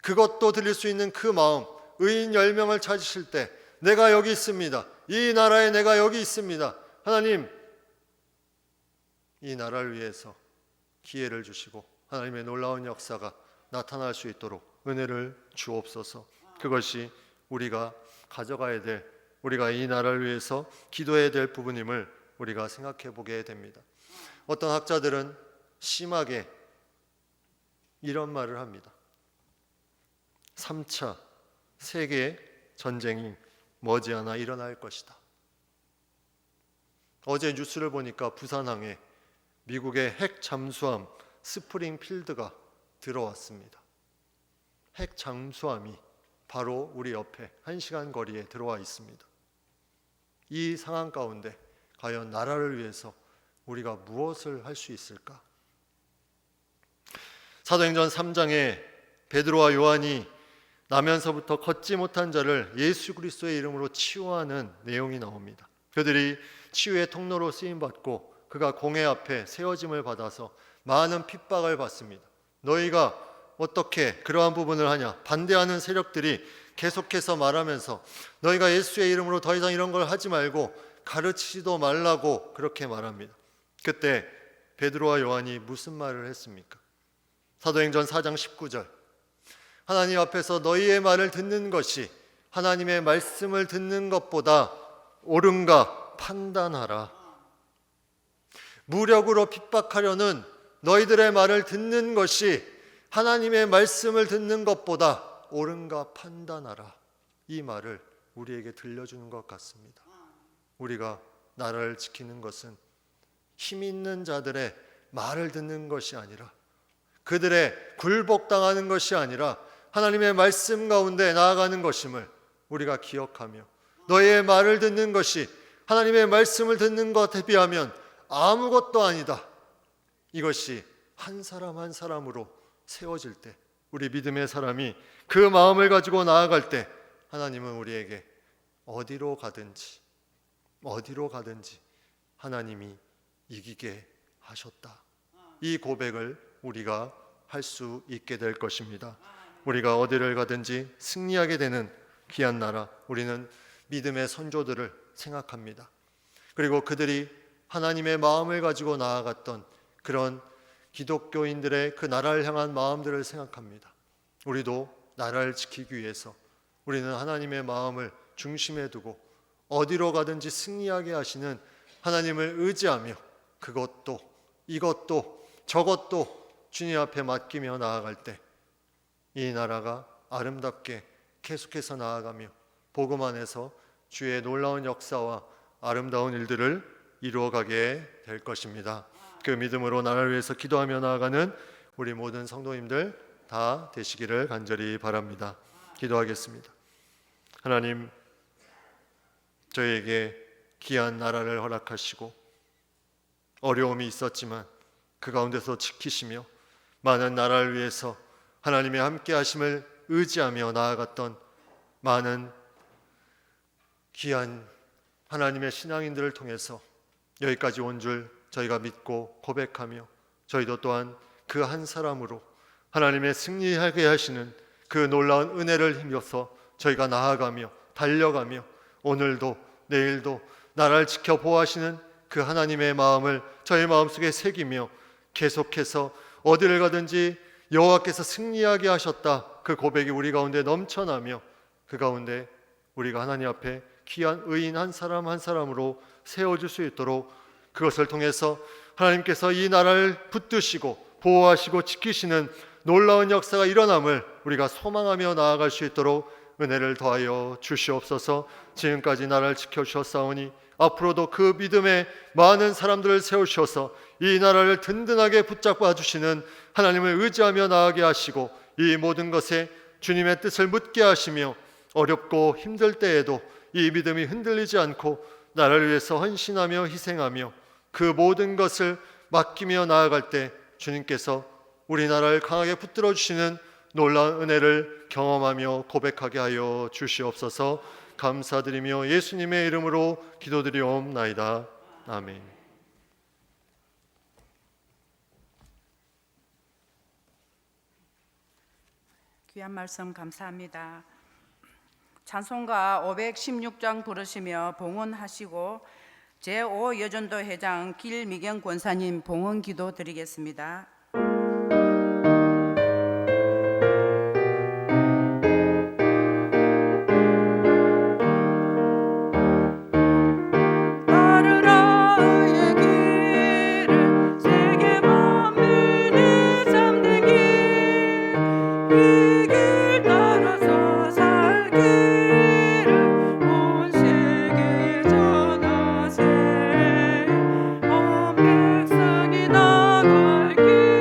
그것도 드릴 수 있는 그 마음, 의인 10명을 찾으실 때 내가 여기 있습니다. 이 나라에 내가 여기 있습니다. 하나님, 이 나라를 위해서 기회를 주시고 하나님의 놀라운 역사가 나타날 수 있도록 은혜를 주옵소서. 그것이 우리가 가져가야 될, 우리가 이 나라를 위해서 기도해야 될 부분임을 우리가 생각해 보게 됩니다. 어떤 학자들은 심하게 이런 말을 합니다. 3차 세계 전쟁이 머지않아 일어날 것이다. 어제 뉴스를 보니까 부산항에 미국의 핵 잠수함 스프링필드가 들어왔습니다. 핵 잠수함이 바로 우리 옆에 1시간 거리에 들어와 있습니다. 이 상황 가운데 과연 나라를 위해서 우리가 무엇을 할 수 있을까? 사도행전 3장에 베드로와 요한이 나면서부터 걷지 못한 자를 예수 그리스도의 이름으로 치유하는 내용이 나옵니다. 그들이 치유의 통로로 쓰임받고 그가 공회 앞에 세워짐을 받아서 많은 핍박을 받습니다. 너희가 어떻게 그러한 부분을 하냐? 반대하는 세력들이 계속해서 말하면서 너희가 예수의 이름으로 더 이상 이런 걸 하지 말고 가르치지도 말라고 그렇게 말합니다. 그때 베드로와 요한이 무슨 말을 했습니까? 사도행전 4장 19절, 하나님 앞에서 너희의 말을 듣는 것이 하나님의 말씀을 듣는 것보다 옳은가 판단하라. 무력으로 핍박하려는 너희들의 말을 듣는 것이 하나님의 말씀을 듣는 것보다 옳은가 판단하라. 이 말을 우리에게 들려주는 것 같습니다. 우리가 나라를 지키는 것은 힘 있는 자들의 말을 듣는 것이 아니라, 그들의 굴복당하는 것이 아니라 하나님의 말씀 가운데 나아가는 것임을 우리가 기억하며, 너희의 말을 듣는 것이 하나님의 말씀을 듣는 것에 비하면 아무것도 아니다. 이것이 한 사람 한 사람으로 세워질 때, 우리 믿음의 사람이 그 마음을 가지고 나아갈 때 하나님은 우리에게 어디로 가든지 하나님이 이기게 하셨다. 이 고백을 우리가 할 수 있게 될 것입니다. 우리가 어디를 가든지 승리하게 되는 귀한 나라, 우리는 믿음의 선조들을 생각합니다. 그리고 그들이 하나님의 마음을 가지고 나아갔던 그런 기독교인들의 그 나라를 향한 마음들을 생각합니다. 우리도 나라를 지키기 위해서 우리는 하나님의 마음을 중심에 두고 어디로 가든지 승리하게 하시는 하나님을 의지하며 그것도 이것도 저것도 주님 앞에 맡기며 나아갈 때 이 나라가 아름답게 계속해서 나아가며 복음 안에서 주의 놀라운 역사와 아름다운 일들을 이루어가게 될 것입니다. 그 믿음으로 나라를 위해서 기도하며 나아가는 우리 모든 성도님들 다 되시기를 간절히 바랍니다. 기도하겠습니다. 하나님, 저희에게 귀한 나라를 허락하시고 어려움이 있었지만 그 가운데서 지키시며 많은 나라를 위해서 하나님의 함께 하심을 의지하며 나아갔던 많은 귀한 하나님의 신앙인들을 통해서 여기까지 온 줄 저희가 믿고 고백하며 저희도 또한 그 한 사람으로 하나님의 승리하게 하시는 그 놀라운 은혜를 힘입어서 저희가 나아가며 달려가며 오늘도 내일도 나라를 지켜 보호하시는 그 하나님의 마음을 저희 마음속에 새기며 계속해서 어디를 가든지 여호와께서 승리하게 하셨다, 그 고백이 우리 가운데 넘쳐나며 그 가운데 우리가 하나님 앞에 귀한 의인 한 사람 한 사람으로 세워줄 수 있도록 그것을 통해서 하나님께서 이 나라를 붙드시고 보호하시고 지키시는 놀라운 역사가 일어남을 우리가 소망하며 나아갈 수 있도록 은혜를 더하여 주시옵소서. 지금까지 나라를 지켜주셨사오니 앞으로도 그 믿음에 많은 사람들을 세우셔서 이 나라를 든든하게 붙잡아 주시는 하나님을 의지하며 나아가게 하시고 이 모든 것에 주님의 뜻을 묻게 하시며 어렵고 힘들 때에도 이 믿음이 흔들리지 않고 나라를 위해서 헌신하며 희생하며 그 모든 것을 맡기며 나아갈 때 주님께서 우리나라를 강하게 붙들어 주시는 놀라운 은혜를 경험하며 고백하게 하여 주시옵소서. 감사드리며 예수님의 이름으로 기도드리옵나이다. 아멘. 귀한 말씀 감사합니다. 찬송가 516장 부르시며 봉헌하시고 제5여전도 회장 길미경 권사님 봉헌 기도 드리겠습니다. 온 백성이 나갈 길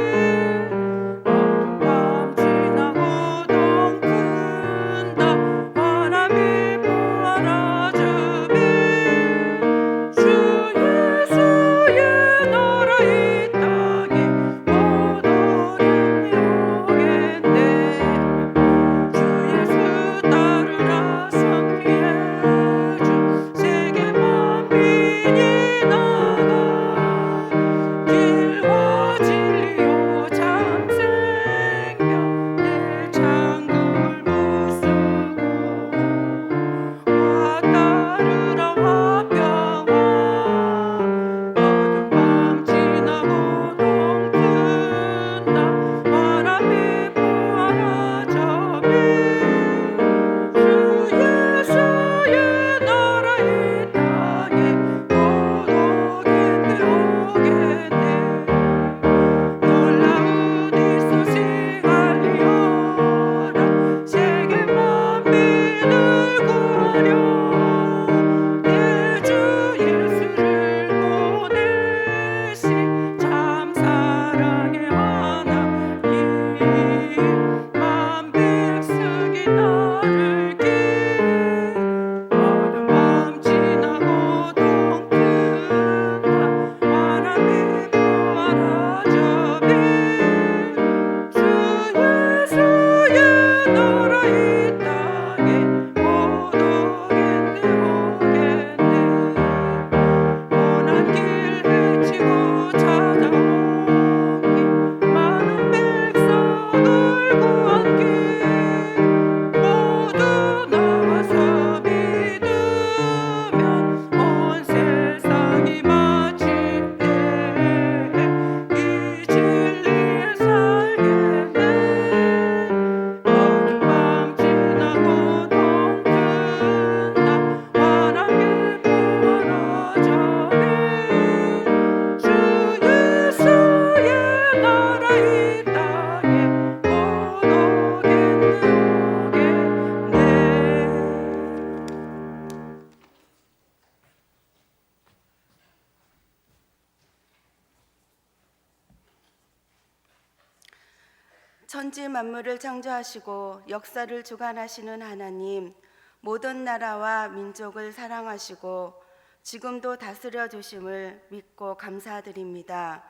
천지 만물을 창조하시고 역사를 주관하시는 하나님, 모든 나라와 민족을 사랑하시고 지금도 다스려 주심을 믿고 감사드립니다.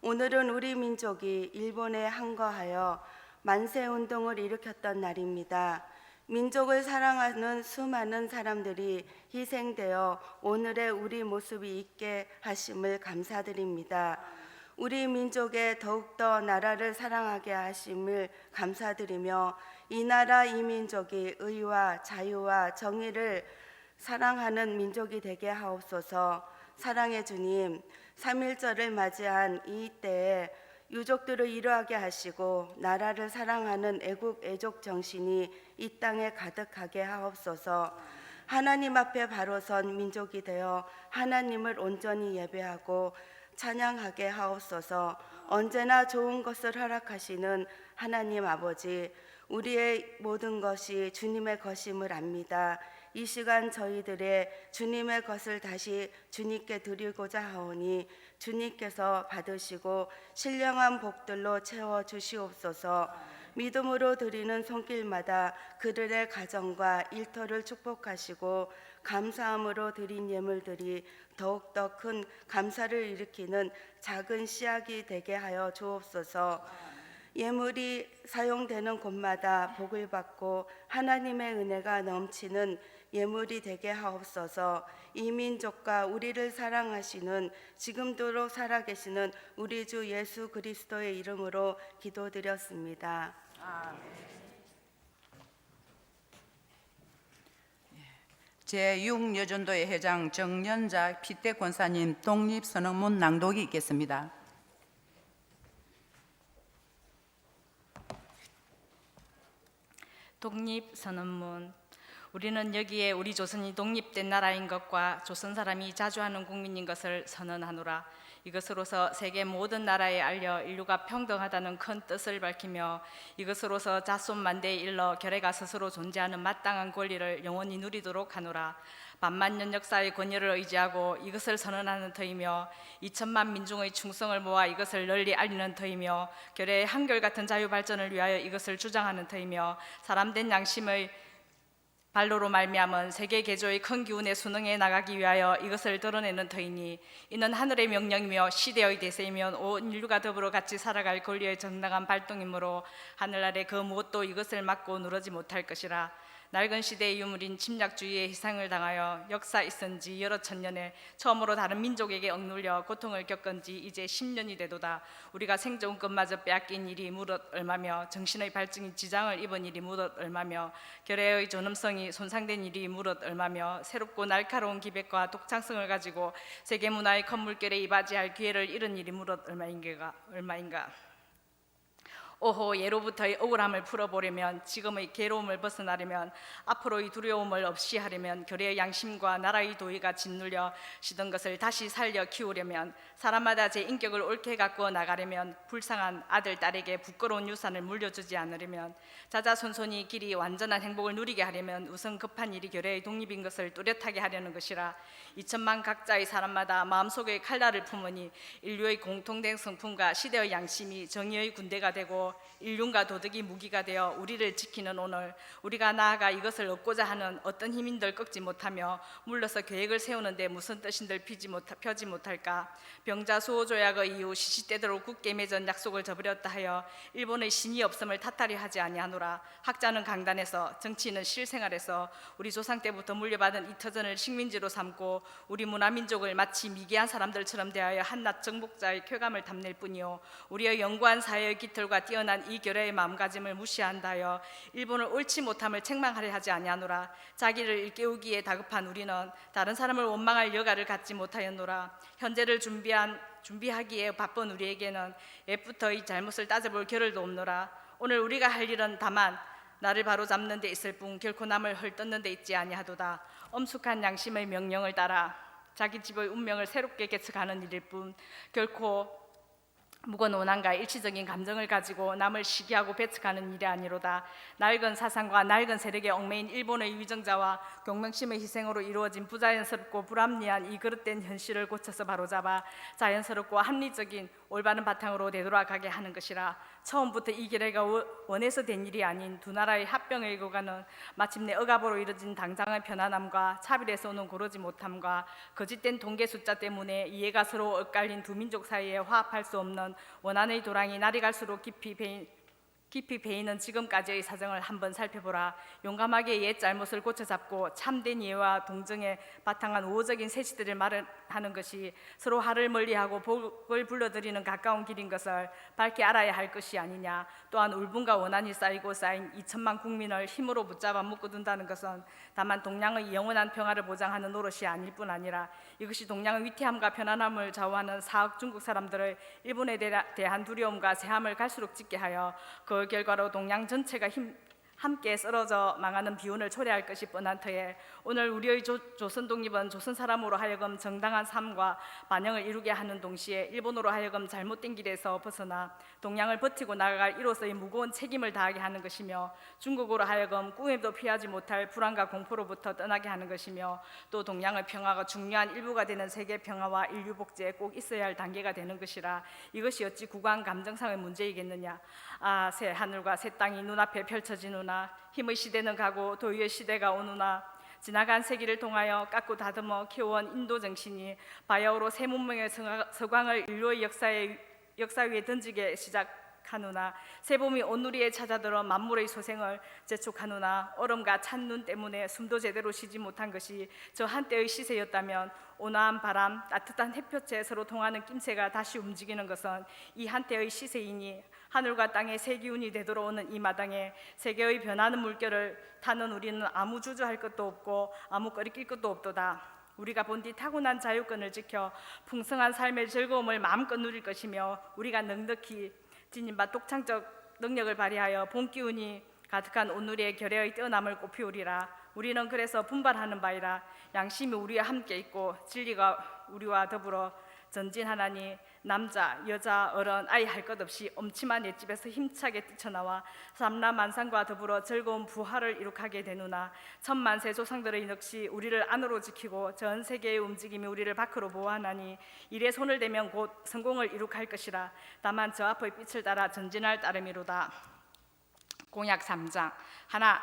오늘은 우리 민족이 일본에 항거하여 만세 운동을 일으켰던 날입니다. 민족을 사랑하는 수많은 사람들이 희생되어 오늘의 우리 모습이 있게 하심을 감사드립니다. 우리 민족에 더욱더 나라를 사랑하게 하심을 감사드리며 이 나라 이 민족이 의와 자유와 정의를 사랑하는 민족이 되게 하옵소서. 사랑의 주님, 3.1절을 맞이한 이 때에 유족들을 이루하게 하시고 나라를 사랑하는 애국 애족 정신이 이 땅에 가득하게 하옵소서. 하나님 앞에 바로 선 민족이 되어 하나님을 온전히 예배하고 찬양하게 하옵소서. 언제나 좋은 것을 허락하시는 하나님 아버지, 우리의 모든 것이 주님의 것임을 압니다. 이 시간 저희들의 주님의 것을 다시 주님께 드리고자 하오니 주님께서 받으시고 신령한 복들로 채워 주시옵소서. 믿음으로 드리는 손길마다 그들의 가정과 일터를 축복하시고 감사함으로 드린 예물들이 더욱더 큰 감사를 일으키는 작은 씨앗이 되게 하여 주옵소서. 예물이 사용되는 곳마다 복을 받고 하나님의 은혜가 넘치는 예물이 되게 하옵소서. 이 민족과 우리를 사랑하시는 지금도록 살아계시는 우리 주 예수 그리스도의 이름으로 기도드렸습니다. 제6여전도회 회장 정연자 피대 권사님 독립선언문 낭독이 있겠습니다. 독립선언문. 우리는 여기에 우리 조선이 독립된 나라인 것과 조선 사람이 자주 하는 국민인 것을 선언하노라. 이것으로서 세계 모든 나라에 알려 인류가 평등하다는 큰 뜻을 밝히며 이것으로서 자손만대에 일러 결의가 스스로 존재하는 마땅한 권리를 영원히 누리도록 하노라. 반만년 역사의 권위를 의지하고 이것을 선언하는 터이며 2천만 민중의 충성을 모아 이것을 널리 알리는 터이며 결의의 한결같은 자유 발전을 위하여 이것을 주장하는 터이며 사람된 양심의 발로로 말미암은 세계 개조의 큰 기운에 순응해 나가기 위하여 이것을 드러내는 터이니 이는 하늘의 명령이며 시대의 대세이며 온 인류가 더불어 같이 살아갈 권리의 정당한 발동이므로 하늘 아래 그 무엇도 이것을 막고 누르지 못할 것이라. 낡은 시대의 유물인 침략주의의 희생을 당하여 역사 있은 지 여러 천년에 처음으로 다른 민족에게 억눌려 고통을 겪은 지 이제 10년이 되도다. 우리가 생존 것마저 빼앗긴 일이 무릇 얼마며 정신의 발증이 지장을 입은 일이 무릇 얼마며 결의의 존엄성이 손상된 일이 무릇 얼마며 새롭고 날카로운 기백과 독창성을 가지고 세계 문화의 건물결에 이바지할 기회를 잃은 일이 무릇 얼마인가. 오호, 예로부터의 억울함을 풀어보려면, 지금의 괴로움을 벗어나려면, 앞으로의 두려움을 없이 하려면, 결의의 양심과 나라의 도의가 짓눌려 시던 것을 다시 살려 키우려면, 사람마다 제 인격을 옳게 가꾸어 나가려면, 불쌍한 아들, 딸에게 부끄러운 유산을 물려주지 않으려면, 자자손손이 길이 완전한 행복을 누리게 하려면 우선 급한 일이 결의의 독립인 것을 뚜렷하게 하려는 것이라. 2천만 각자의 사람마다 마음속에 칼날을 품으니 인류의 공통된 성품과 시대의 양심이 정의의 군대가 되고 인륜과 도덕이 무기가 되어 우리를 지키는 오늘, 우리가 나아가 이것을 얻고자 하는 어떤 힘인들 꺾지 못하며 물러서 계획을 세우는데 무슨 뜻인들 펴지 못할까. 병자 수호조약의 이후 시시때대로 굳게 맺은 약속을 저버렸다 하여 일본의 신이 없음을 탓하려 하지 아니하노라. 학자는 강단에서, 정치인은 실생활에서 우리 조상 때부터 물려받은 이 터전을 식민지로 삼고 우리 문화민족을 마치 미개한 사람들처럼 대하여 한낱 정복자의 쾌감을 탐낼 뿐이요, 우리의 연구한 사회의 깃털과 뛰어난 이 결의의 마음가짐을 무시한다 하여 일본을 옳지 못함을 책망하려 하지 아니하노라. 자기를 일깨우기에 다급한 우리는 다른 사람을 원망할 여가를 갖지 못하였노라. 현재를 준비하기에 바쁜 우리에게는 옛부터 이 잘못을 따져볼 겨를도 없노라. 오늘 우리가 할 일은 다만 나를 바로잡는 데 있을 뿐 결코 남을 헐뜯는 데 있지 아니하도다. 엄숙한 양심의 명령을 따라 자기 집의 운명을 새롭게 개척하는 일일 뿐 결코 무거운 원한과 일시적인 감정을 가지고 남을 시기하고 배척하는 일이 아니로다. 낡은 사상과 낡은 세력에 얽매인 일본의 위정자와 경명심의 희생으로 이루어진 부자연스럽고 불합리한 이 그릇된 현실을 고쳐서 바로잡아 자연스럽고 합리적인 올바른 바탕으로 되돌아가게 하는 것이라. 처음부터 이 결의가 원해서 된 일이 아닌 두 나라의 합병을 이루어가는 마침내 억압으로 이뤄진 당장의 편안함과 차별에서 오는 고르지 못함과 거짓된 동계 숫자 때문에 이해가 서로 엇갈린 두 민족 사이에 화합할 수 없는 원한의 도랑이 날이 갈수록 깊이 베이는 지금까지의 사정을 한번 살펴보라. 용감하게 옛 잘못을 고쳐잡고 참된 이해와 동정에 바탕한 우호적인 세시들을 말하는 것이 서로 하를 멀리하고 복을 불러들이는 가까운 길인 것을 밝히 알아야 할 것이 아니냐. 또한 울분과 원한이 쌓이고 쌓인 2천만 국민을 힘으로 붙잡아 묶어둔다는 것은 다만 동양의 영원한 평화를 보장하는 노릇이 아닐 뿐 아니라 이것이 동양의 위태함과 편안함을 좌우하는 사억 중국 사람들의 일본에 대한 두려움과 새함을 갈수록 짙게 하여 그 결과로 동양 전체가 함께 쓰러져 망하는 비운을 초래할 것이 뻔한 터에 오늘 우리의 조선 독립은 조선 사람으로 하여금 정당한 삶과 반영을 이루게 하는 동시에 일본으로 하여금 잘못된 길에서 벗어나 동양을 버티고 나아갈 이로서의 무거운 책임을 다하게 하는 것이며 중국으로 하여금 꿈에도 피하지 못할 불안과 공포로부터 떠나게 하는 것이며 또 동양의 평화가 중요한 일부가 되는 세계 평화와 인류 복제에 꼭 있어야 할 단계가 되는 것이라. 이것이 어찌 구강 감정상의 문제이겠느냐. 아, 새 하늘과 새 땅이 눈앞에 펼쳐지누나 힘의 시대는 가고 도의의 시대가 오누나 지나간 세기를 통하여 깎고 다듬어 키워온 인도 정신이 바야흐로 새 문명의 서광을 인류의 역사 위에 던지게 시작하누나 새 봄이 온누리에 찾아들어 만물의 소생을 재촉하누나 얼음과 찬 눈 때문에 숨도 제대로 쉬지 못한 것이 저 한때의 시세였다면 온화한 바람, 따뜻한 햇볕에 서로 통하는 낌새가 다시 움직이는 것은 이 한때의 시세이니 하늘과 땅의 새 기운이 되돌아오는 이 마당에 세계의 변하는 물결을 타는 우리는 아무 주저할 것도 없고 아무 꺼리낄 것도 없도다. 우리가 본디 타고난 자유권을 지켜 풍성한 삶의 즐거움을 마음껏 누릴 것이며 우리가 넉넉히 지닌 바 독창적 능력을 발휘하여 본 기운이 가득한 온누리의 결의의 뛰어남을 꽃피우리라. 우리는 그래서 분발하는 바이라. 양심이 우리와 함께 있고 진리가 우리와 더불어 전진하나니 남자, 여자, 어른, 아이 할 것 없이 엄침한 옛집에서 힘차게 뛰쳐나와 삼라만상과 더불어 즐거운 부활을 이룩하게 되누나 천만세 조상들의 넋이 우리를 안으로 지키고 전 세계의 움직임이 우리를 밖으로 보호하나니 이래 손을 대면 곧 성공을 이룩할 것이라. 다만 저 앞의 빛을 따라 전진할 따름이로다. 공약 3장 하나.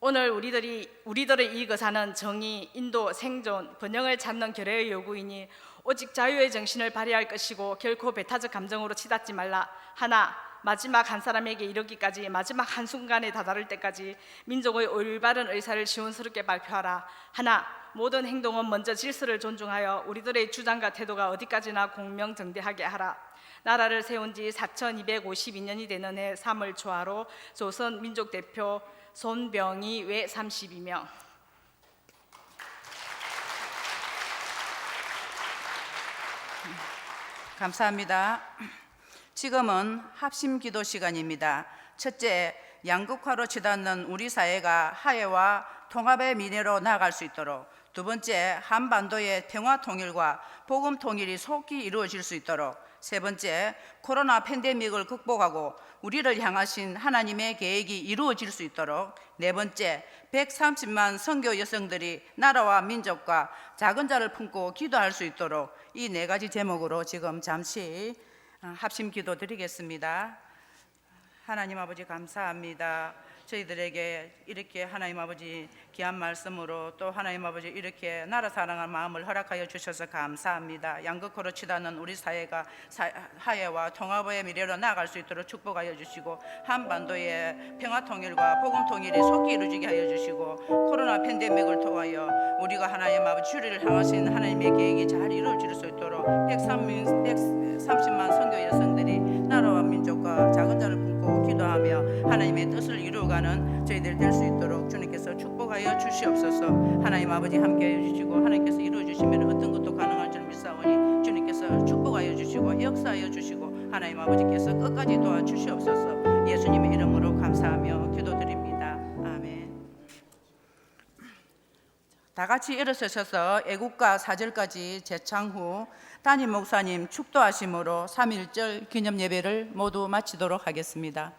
오늘 우리들의 이 거사는 정의, 인도, 생존, 번영을 찾는 결의의 요구이니 오직 자유의 정신을 발휘할 것이고 결코 배타적 감정으로 치닫지 말라. 하나, 마지막 한 사람에게 이르기까지 마지막 한순간에 다다를 때까지 민족의 올바른 의사를 시원스럽게 발표하라. 하나, 모든 행동은 먼저 질서를 존중하여 우리들의 주장과 태도가 어디까지나 공명정대하게 하라. 나라를 세운 지 4252년이 되는 해 3월 초하로 조선 민족 대표 손병희 외 32명. 감사합니다. 지금은 합심 기도 시간입니다. 첫째, 양극화로 치닫는 우리 사회가 화해와 통합의 미래로 나아갈 수 있도록, 두 번째, 한반도의 평화 통일과 복음 통일이 속히 이루어질 수 있도록, 세 번째, 코로나 팬데믹을 극복하고 우리를 향하신 하나님의 계획이 이루어질 수 있도록, 네 번째, 130만 선교 여성들이 나라와 민족과 작은 자를 품고 기도할 수 있도록 이 네 가지 제목으로 지금 잠시 합심 기도 드리겠습니다. 하나님 아버지 감사합니다. 저희들에게 이렇게 하나님 아버지 귀한 말씀으로 또 하나님 아버지 이렇게 나라 사랑하는 마음을 허락하여 주셔서 감사합니다. 양극화로 치닫는 우리 사회가 화해와 통합의 미래로 나아갈 수 있도록 축복하여 주시고 한반도의 평화 통일과 복음 통일이 속히 이루어지게 하여 주시고 코로나 팬데믹을 통하여 우리가 하나님 아버지 주리를 향하신 하나님의 계획이 잘 이루어질 수 있도록 130만 선교 여성들이 나라와 민족과 작은 자를 품고 기도하며 하나님의 뜻을 이루어가는 저희들 될 수 있도록 주님께서 축복하여 주시옵소서. 하나님 아버지 함께하여 주시고 하나님께서 이루어 주시면 어떤 것도 가능한 줄 믿사오니 주님께서 축복하여 주시고 역사하여 주시고 하나님 아버지께서 끝까지 도와주시옵소서. 예수님의 이름으로 감사하며 기도드립니다. 아멘. 다 같이 일어서셔서 애국가 4절까지 제창 후 담임 목사님 축도하심으로 3.1절 기념 예배를 모두 마치도록 하겠습니다.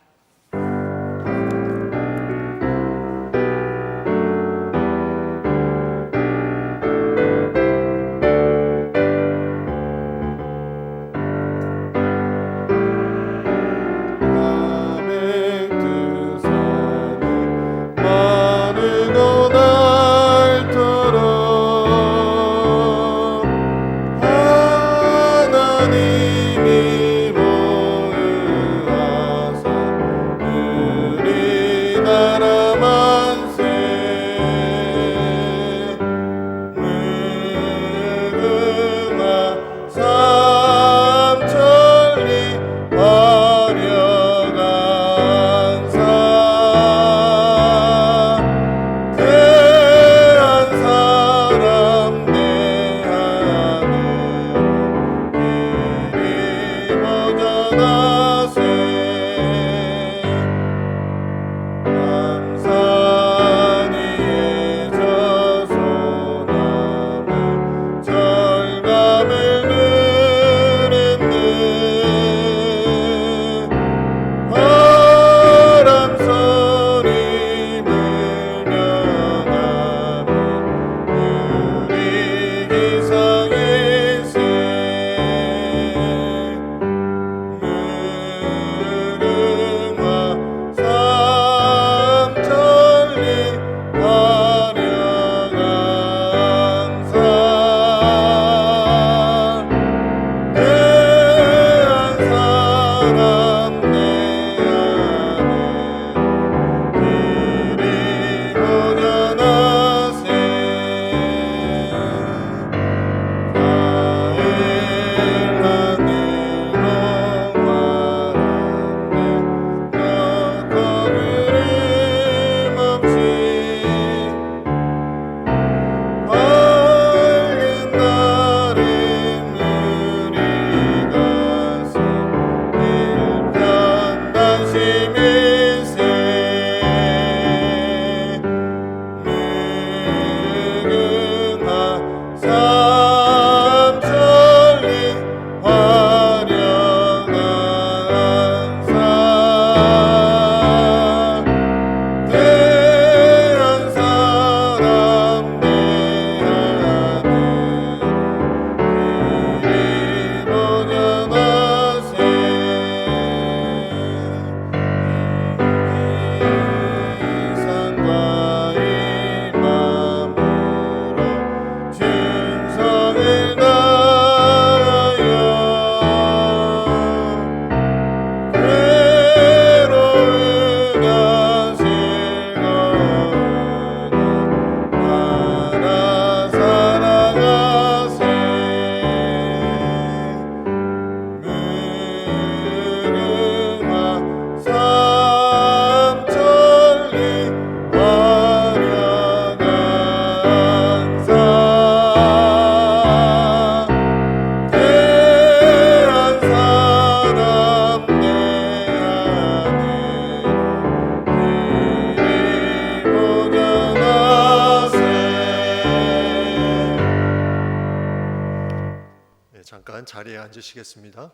잠깐 자리에 앉으시겠습니다.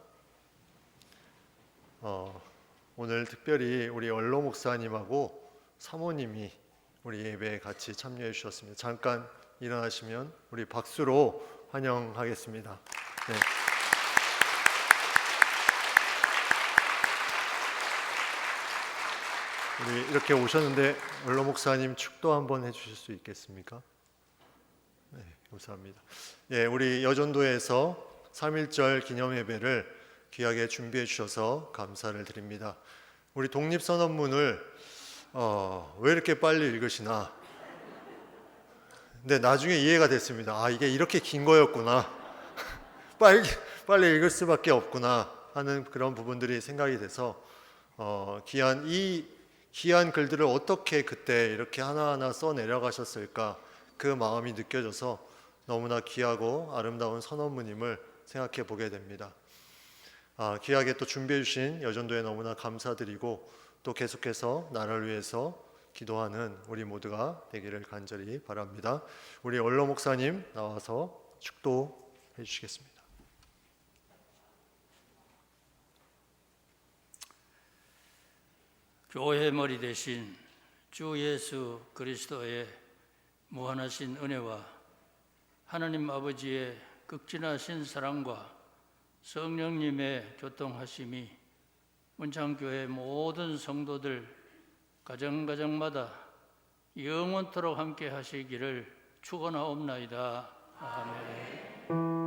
오늘 특별히 우리 원로 목사님하고 사모님이 우리 예배에 같이 참여해 주셨습니다. 잠깐 일어나시면 우리 박수로 환영하겠습니다. 네. 우리 이렇게 오셨는데 원로 목사님 축도 한번 해주실 수 있겠습니까? 네, 감사합니다. 예, 우리 여전도에서 3.1절 기념 예배를 귀하게 준비해 주셔서 감사를 드립니다. 우리 독립선언문을 왜 이렇게 빨리 읽으시나? 근데 나중에 이해가 됐습니다. 아, 이게 이렇게 긴 거였구나. 빨리 읽을 수밖에 없구나 하는 그런 부분들이 생각이 돼서 귀한 글들을 어떻게 그때 이렇게 하나하나 써 내려가셨을까, 그 마음이 느껴져서 너무나 귀하고 아름다운 선언문임을 생각해 보게 됩니다. 귀하게 또 준비해 주신 여전도에 너무나 감사드리고, 또 계속해서 나라를 위해서 기도하는 우리 모두가 되기를 간절히 바랍니다. 우리 원로 목사님 나와서 축도해 주시겠습니다. 교회의 머리 대신 주 예수 그리스도의 무한하신 은혜와 하나님 아버지의 극진하신 사랑과 성령님의 교통하심이 문창교회 모든 성도들 가정가정마다 영원토록 함께 하시기를 축원하옵나이다. 아멘.